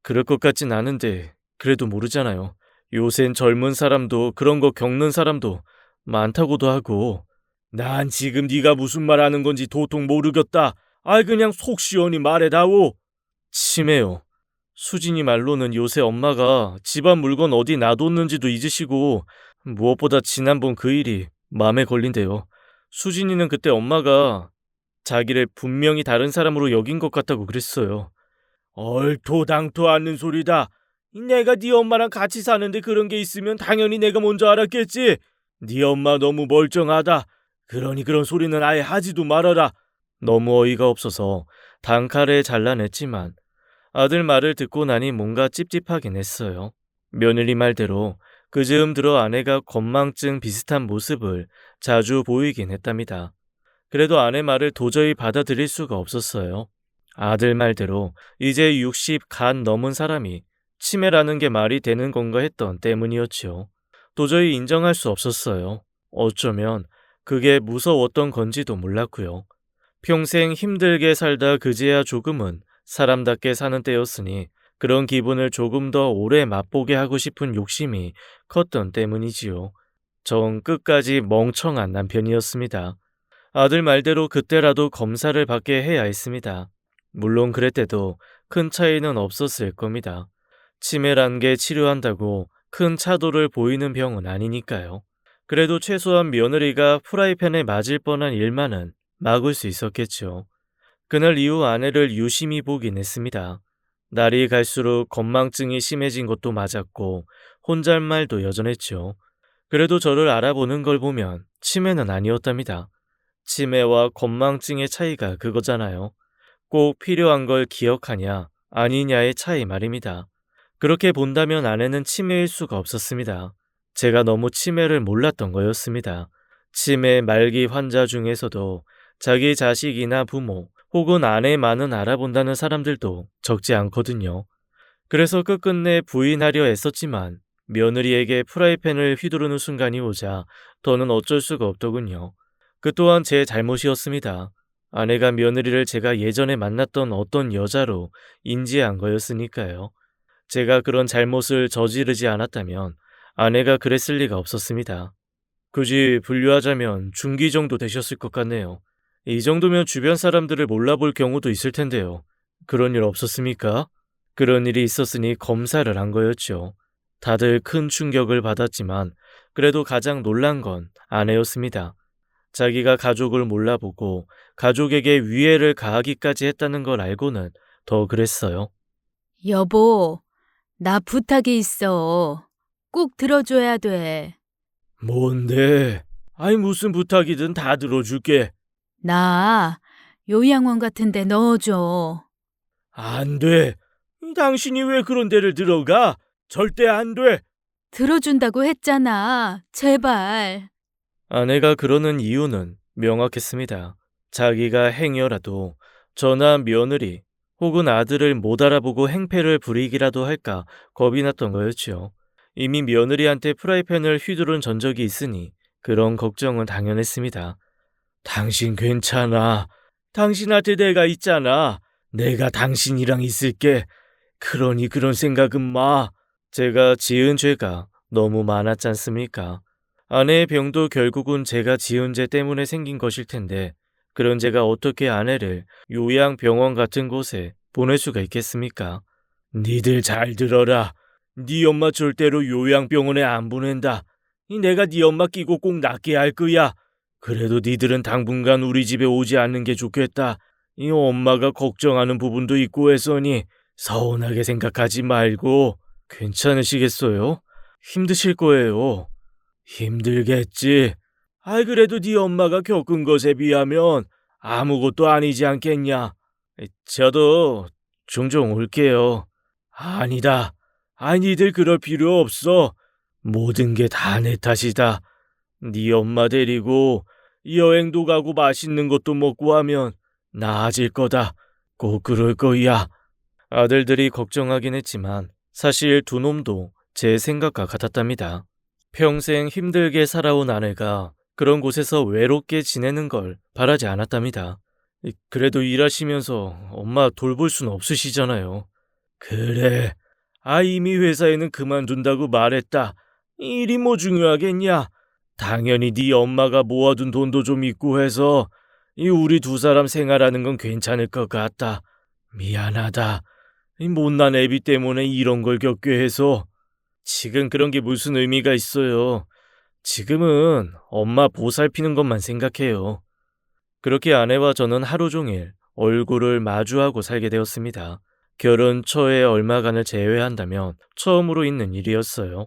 그럴 것 같진 않은데 그래도 모르잖아요. 요샌 젊은 사람도 그런 거 겪는 사람도 많다고도 하고. 난 지금 네가 무슨 말하는 건지 도통 모르겠다. 아이 그냥 속 시원히 말해다오. 치매요. 수진이 말로는 요새 엄마가 집안 물건 어디 놔뒀는지도 잊으시고 무엇보다 지난번 그 일이 마음에 걸린대요. 수진이는 그때 엄마가 자기를 분명히 다른 사람으로 여긴 것 같다고 그랬어요. 얼토당토 않는 소리다. 내가 네 엄마랑 같이 사는데 그런 게 있으면 당연히 내가 먼저 알았겠지. 네 엄마 너무 멀쩡하다. 그러니 그런 소리는 아예 하지도 말아라. 너무 어이가 없어서 단칼에 잘라냈지만 아들 말을 듣고 나니 뭔가 찝찝하긴 했어요. 며느리 말대로 그 즈음 들어 아내가 건망증 비슷한 모습을 자주 보이긴 했답니다. 그래도 아내 말을 도저히 받아들일 수가 없었어요. 아들 말대로 이제 60 간 넘은 사람이 치매라는 게 말이 되는 건가 했던 때문이었지요. 도저히 인정할 수 없었어요. 어쩌면 그게 무서웠던 건지도 몰랐고요. 평생 힘들게 살다 그제야 조금은 사람답게 사는 때였으니 그런 기분을 조금 더 오래 맛보게 하고 싶은 욕심이 컸던 때문이지요. 전 끝까지 멍청한 남편이었습니다. 아들 말대로 그때라도 검사를 받게 해야 했습니다. 물론 그랬대도 큰 차이는 없었을 겁니다. 치매란 게 치료한다고 큰 차도를 보이는 병은 아니니까요. 그래도 최소한 며느리가 프라이팬에 맞을 뻔한 일만은 막을 수 있었겠죠. 그날 이후 아내를 유심히 보긴 했습니다. 날이 갈수록 건망증이 심해진 것도 맞았고 혼잣말도 여전했죠. 그래도 저를 알아보는 걸 보면 치매는 아니었답니다. 치매와 건망증의 차이가 그거잖아요. 꼭 필요한 걸 기억하냐 아니냐의 차이 말입니다. 그렇게 본다면 아내는 치매일 수가 없었습니다. 제가 너무 치매를 몰랐던 거였습니다. 치매 말기 환자 중에서도 자기 자식이나 부모 혹은 아내만은 알아본다는 사람들도 적지 않거든요. 그래서 끝끝내 부인하려 애썼지만 며느리에게 프라이팬을 휘두르는 순간이 오자 더는 어쩔 수가 없더군요. 그 또한 제 잘못이었습니다. 아내가 며느리를 제가 예전에 만났던 어떤 여자로 인지한 거였으니까요. 제가 그런 잘못을 저지르지 않았다면 아내가 그랬을 리가 없었습니다. 굳이 분류하자면 중기 정도 되셨을 것 같네요. 이 정도면 주변 사람들을 몰라볼 경우도 있을 텐데요. 그런 일 없었습니까? 그런 일이 있었으니 검사를 한 거였죠. 다들 큰 충격을 받았지만 그래도 가장 놀란 건 아내였습니다. 자기가 가족을 몰라보고 가족에게 위해를 가하기까지 했다는 걸 알고는 더 그랬어요. 여보, 나 부탁이 있어. 꼭 들어줘야 돼. 뭔데? 아니 무슨 부탁이든 다 들어줄게. 나 요양원 같은 데 넣어줘. 안 돼. 당신이 왜 그런 데를 들어가? 절대 안 돼. 들어준다고 했잖아. 제발. 아내가 그러는 이유는 명확했습니다. 자기가 행여라도 저나 며느리 혹은 아들을 못 알아보고 행패를 부리기라도 할까 겁이 났던 거였지요. 이미 며느리한테 프라이팬을 휘두른 전적이 있으니 그런 걱정은 당연했습니다. 당신 괜찮아. 당신한테 내가 있잖아. 내가 당신이랑 있을게. 그러니 그런 생각은 마. 제가 지은 죄가 너무 많았지 않습니까? 아내의 병도 결국은 제가 지은 죄 때문에 생긴 것일 텐데 그런 제가 어떻게 아내를 요양병원 같은 곳에 보낼 수가 있겠습니까? 니들 잘 들어라. 네 엄마 절대로 요양병원에 안 보낸다. 내가 네 엄마 끼고 꼭 낫게 할 거야. 그래도 니들은 당분간 우리 집에 오지 않는 게 좋겠다. 이 엄마가 걱정하는 부분도 있고 해서니 서운하게 생각하지 말고. 괜찮으시겠어요? 힘드실 거예요. 힘들겠지. 아이 그래도 네 엄마가 겪은 것에 비하면 아무것도 아니지 않겠냐. 저도 종종 올게요. 아니다. 아니 니들 그럴 필요 없어. 모든 게 다 내 탓이다. 네 엄마 데리고 여행도 가고 맛있는 것도 먹고 하면 나아질 거다. 꼭 그럴 거야. 아들들이 걱정하긴 했지만 사실 두 놈도 제 생각과 같았답니다. 평생 힘들게 살아온 아내가 그런 곳에서 외롭게 지내는 걸 바라지 않았답니다. 그래도 일하시면서 엄마 돌볼 순 없으시잖아요. 그래. 이미 회사에는 그만둔다고 말했다. 일이 뭐 중요하겠냐? 당연히 네 엄마가 모아둔 돈도 좀 있고 해서 이 우리 두 사람 생활하는 건 괜찮을 것 같다. 미안하다. 이 못난 애비 때문에 이런 걸 겪게 해서. 지금 그런 게 무슨 의미가 있어요. 지금은 엄마 보살피는 것만 생각해요. 그렇게 아내와 저는 하루 종일 얼굴을 마주하고 살게 되었습니다. 결혼 초에 얼마간을 제외한다면 처음으로 있는 일이었어요.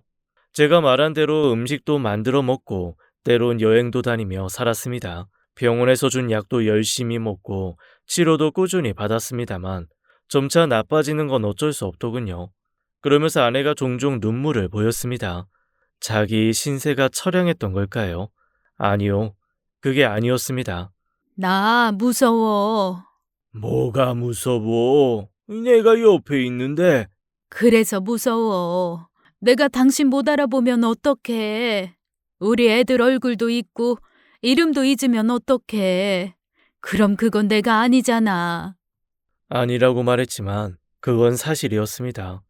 제가 말한 대로 음식도 만들어 먹고 때론 여행도 다니며 살았습니다. 병원에서 준 약도 열심히 먹고 치료도 꾸준히 받았습니다만 점차 나빠지는 건 어쩔 수 없더군요. 그러면서 아내가 종종 눈물을 보였습니다. 자기 신세가 처량했던 걸까요? 아니요. 그게 아니었습니다. 나 무서워. 뭐가 무서워? 내가 옆에 있는데. 그래서 무서워. 내가 당신 못 알아보면 어떡해. 우리 애들 얼굴도 잊고 이름도 잊으면 어떡해. 그럼 그건 내가 아니잖아. 아니라고 말했지만 그건 사실이었습니다.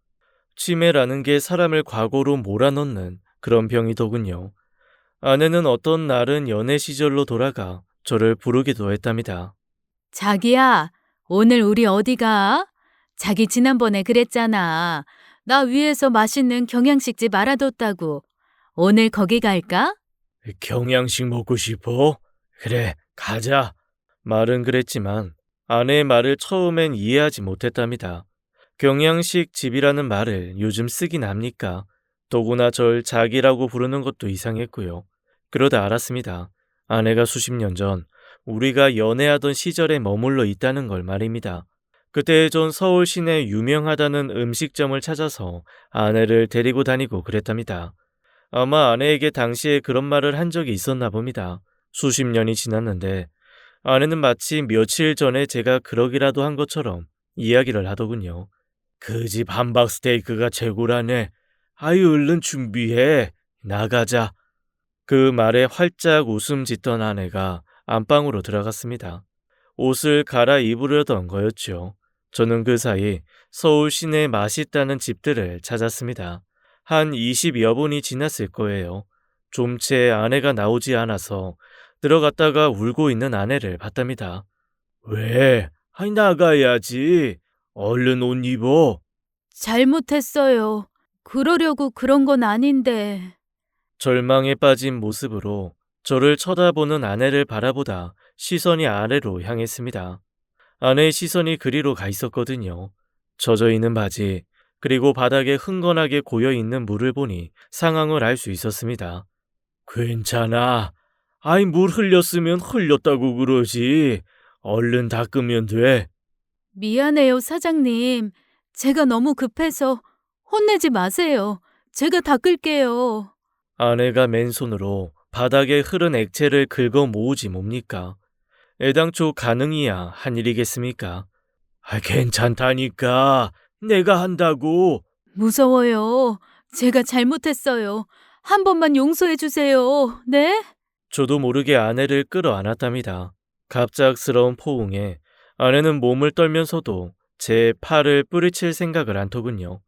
치매라는 게 사람을 과거로 몰아넣는 그런 병이더군요. 아내는 어떤 날은 연애 시절로 돌아가 저를 부르기도 했답니다. 자기야, 오늘 우리 어디 가? 자기 지난번에 그랬잖아. 나 위에서 맛있는 경양식집 알아뒀다고. 오늘 거기 갈까? 경양식 먹고 싶어? 그래, 가자. 말은 그랬지만 아내의 말을 처음엔 이해하지 못했답니다. 경양식 집이라는 말을 요즘 쓰긴 합니까? 더구나 절 자기라고 부르는 것도 이상했고요. 그러다 알았습니다. 아내가 수십 년 전 우리가 연애하던 시절에 머물러 있다는 걸 말입니다. 그때 전 서울 시내 유명하다는 음식점을 찾아서 아내를 데리고 다니고 그랬답니다. 아마 아내에게 당시에 그런 말을 한 적이 있었나 봅니다. 수십 년이 지났는데 아내는 마치 며칠 전에 제가 그러기라도 한 것처럼 이야기를 하더군요. 그 집 함박 스테이크가 최고라네. 얼른 준비해. 나가자. 그 말에 활짝 웃음 짓던 아내가 안방으로 들어갔습니다. 옷을 갈아입으려던 거였죠. 저는 그 사이 서울 시내 맛있다는 집들을 찾았습니다. 한 20여 분이 지났을 거예요. 좀 채 아내가 나오지 않아서 들어갔다가 울고 있는 아내를 봤답니다. 왜? 나가야지. 얼른 옷 입어. 잘못했어요. 그러려고 그런 건 아닌데. 절망에 빠진 모습으로 저를 쳐다보는 아내를 바라보다 시선이 아래로 향했습니다. 아내의 시선이 그리로 가 있었거든요. 젖어 있는 바지, 그리고 바닥에 흥건하게 고여 있는 물을 보니 상황을 알 수 있었습니다. 괜찮아. 물 흘렸으면 흘렸다고 그러지. 얼른 닦으면 돼. 미안해요, 사장님. 제가 너무 급해서 혼내지 마세요. 제가 닦을게요. 아내가 맨손으로 바닥에 흐른 액체를 긁어 모으지 뭡니까? 애당초 가능이야 한 일이겠습니까? 괜찮다니까. 내가 한다고. 무서워요. 제가 잘못했어요. 한 번만 용서해 주세요. 네? 저도 모르게 아내를 끌어안았답니다. 갑작스러운 포옹에 아내는 몸을 떨면서도 제 팔을 뿌리칠 생각을 않더군요.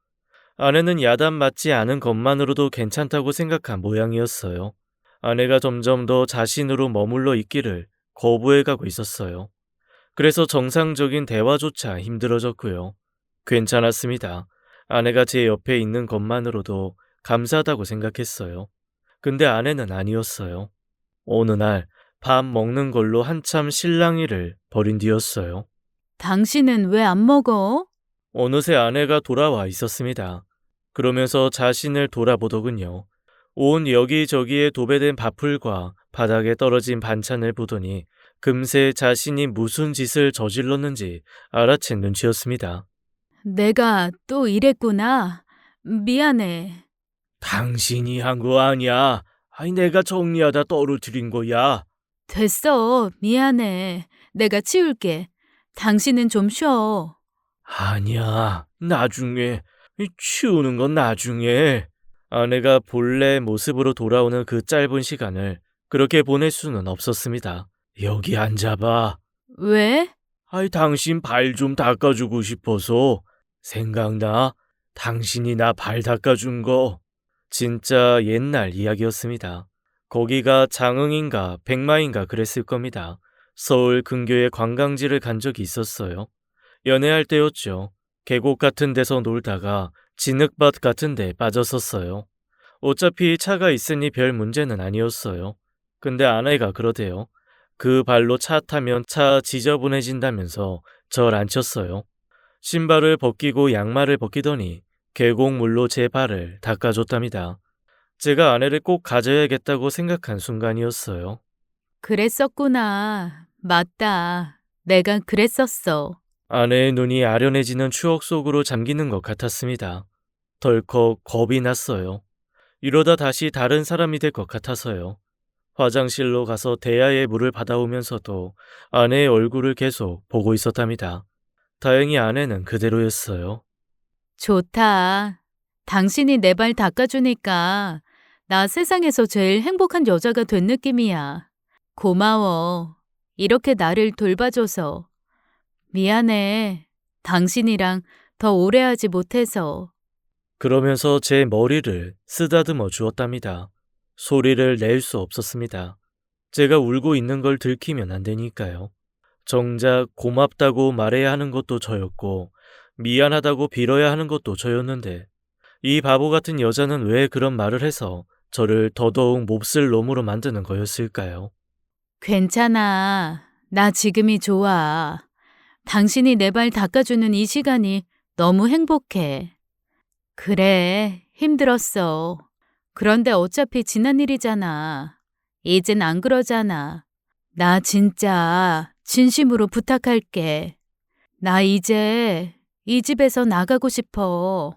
아내는 야단 맞지 않은 것만으로도 괜찮다고 생각한 모양이었어요. 아내가 점점 더 자신으로 머물러 있기를 거부해가고 있었어요. 그래서 정상적인 대화조차 힘들어졌고요. 괜찮았습니다. 아내가 제 옆에 있는 것만으로도 감사하다고 생각했어요. 근데 아내는 아니었어요. 어느 날 밥 먹는 걸로 한참 실랑이를 벌인 뒤였어요. 당신은 왜 안 먹어? 어느새 아내가 돌아와 있었습니다. 그러면서 자신을 돌아보더군요. 온 여기저기에 도배된 밥풀과 바닥에 떨어진 반찬을 보더니 금세 자신이 무슨 짓을 저질렀는지 알아챈 눈치였습니다. 내가 또 이랬구나. 미안해. 당신이 한 거 아니야. 내가 정리하다 떨어뜨린 거야. 됐어. 미안해. 내가 치울게. 당신은 좀 쉬어. 아니야, 나중에. 치우는 건 나중에. 아내가 본래 모습으로 돌아오는 그 짧은 시간을 그렇게 보낼 수는 없었습니다. 여기 앉아봐. 왜? 아이, 당신 발 좀 닦아주고 싶어서. 생각나? 당신이 나 발 닦아준 거. 진짜 옛날 이야기였습니다. 거기가 장흥인가 백마인가 그랬을 겁니다. 서울 근교의 관광지를 간 적이 있었어요. 연애할 때였죠. 계곡 같은 데서 놀다가 진흙밭 같은 데 빠졌었어요. 어차피 차가 있으니 별 문제는 아니었어요. 근데 아내가 그러대요. 그 발로 차 타면 차 지저분해진다면서 절 안 쳤어요. 신발을 벗기고 양말을 벗기더니 계곡물로 제 발을 닦아줬답니다. 제가 아내를 꼭 가져야겠다고 생각한 순간이었어요. 그랬었구나. 맞다. 내가 그랬었어. 아내의 눈이 아련해지는 추억 속으로 잠기는 것 같았습니다. 덜컥 겁이 났어요. 이러다 다시 다른 사람이 될 것 같아서요. 화장실로 가서 대야의 물을 받아오면서도 아내의 얼굴을 계속 보고 있었답니다. 다행히 아내는 그대로였어요. 좋다. 당신이 내 발 닦아주니까 나 세상에서 제일 행복한 여자가 된 느낌이야. 고마워. 이렇게 나를 돌봐줘서. 미안해. 당신이랑 더 오래 하지 못해서. 그러면서 제 머리를 쓰다듬어 주었답니다. 소리를 낼 수 없었습니다. 제가 울고 있는 걸 들키면 안 되니까요. 정작 고맙다고 말해야 하는 것도 저였고 미안하다고 빌어야 하는 것도 저였는데 이 바보 같은 여자는 왜 그런 말을 해서 저를 더더욱 몹쓸 놈으로 만드는 거였을까요? 괜찮아. 나 지금이 좋아. 당신이 내 발 닦아주는 이 시간이 너무 행복해. 그래, 힘들었어. 그런데 어차피 지난 일이잖아. 이젠 안 그러잖아. 나 진짜 진심으로 부탁할게. 나 이제 이 집에서 나가고 싶어.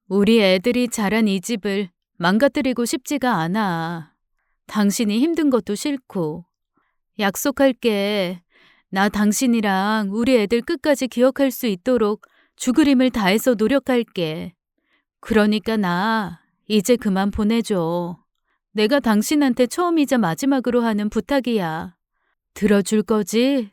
우리 애들이 자란 이 집을 망가뜨리고 싶지가 않아. 당신이 힘든 것도 싫고. 약속할게. 나 당신이랑 우리 애들 끝까지 기억할 수 있도록 죽을 힘을 다해서 노력할게. 그러니까 나 이제 그만 보내줘. 내가 당신한테 처음이자 마지막으로 하는 부탁이야. 들어줄 거지?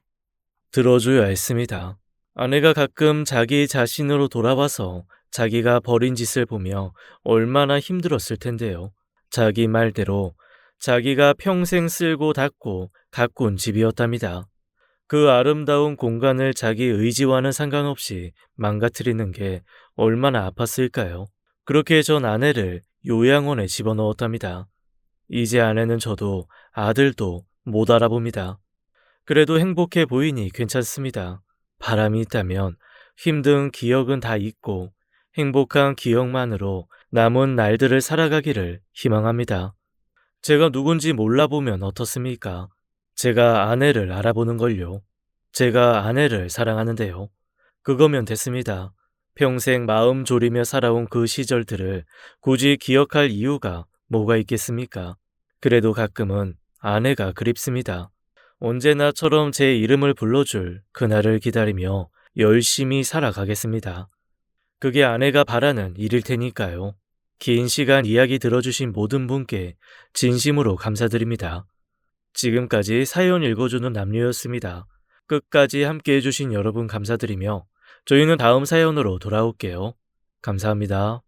들어줘야 했습니다. 아내가 가끔 자기 자신으로 돌아와서 자기가 벌인 짓을 보며 얼마나 힘들었을 텐데요. 자기 말대로 자기가 평생 쓸고 닦고 가꾼 집이었답니다. 그 아름다운 공간을 자기 의지와는 상관없이 망가뜨리는 게 얼마나 아팠을까요? 그렇게 전 아내를 요양원에 집어넣었답니다. 이제 아내는 저도 아들도 못 알아봅니다. 그래도 행복해 보이니 괜찮습니다. 바람이 있다면 힘든 기억은 다 잊고 행복한 기억만으로 남은 날들을 살아가기를 희망합니다. 제가 누군지 몰라보면 어떻습니까? 제가 아내를 알아보는 걸요. 제가 아내를 사랑하는데요. 그거면 됐습니다. 평생 마음 졸이며 살아온 그 시절들을 굳이 기억할 이유가 뭐가 있겠습니까? 그래도 가끔은 아내가 그립습니다. 언제나처럼 제 이름을 불러줄 그날을 기다리며 열심히 살아가겠습니다. 그게 아내가 바라는 일일 테니까요. 긴 시간 이야기 들어주신 모든 분께 진심으로 감사드립니다. 지금까지 사연 읽어주는 남녀였습니다. 끝까지 함께 해주신 여러분 감사드리며 저희는 다음 사연으로 돌아올게요. 감사합니다.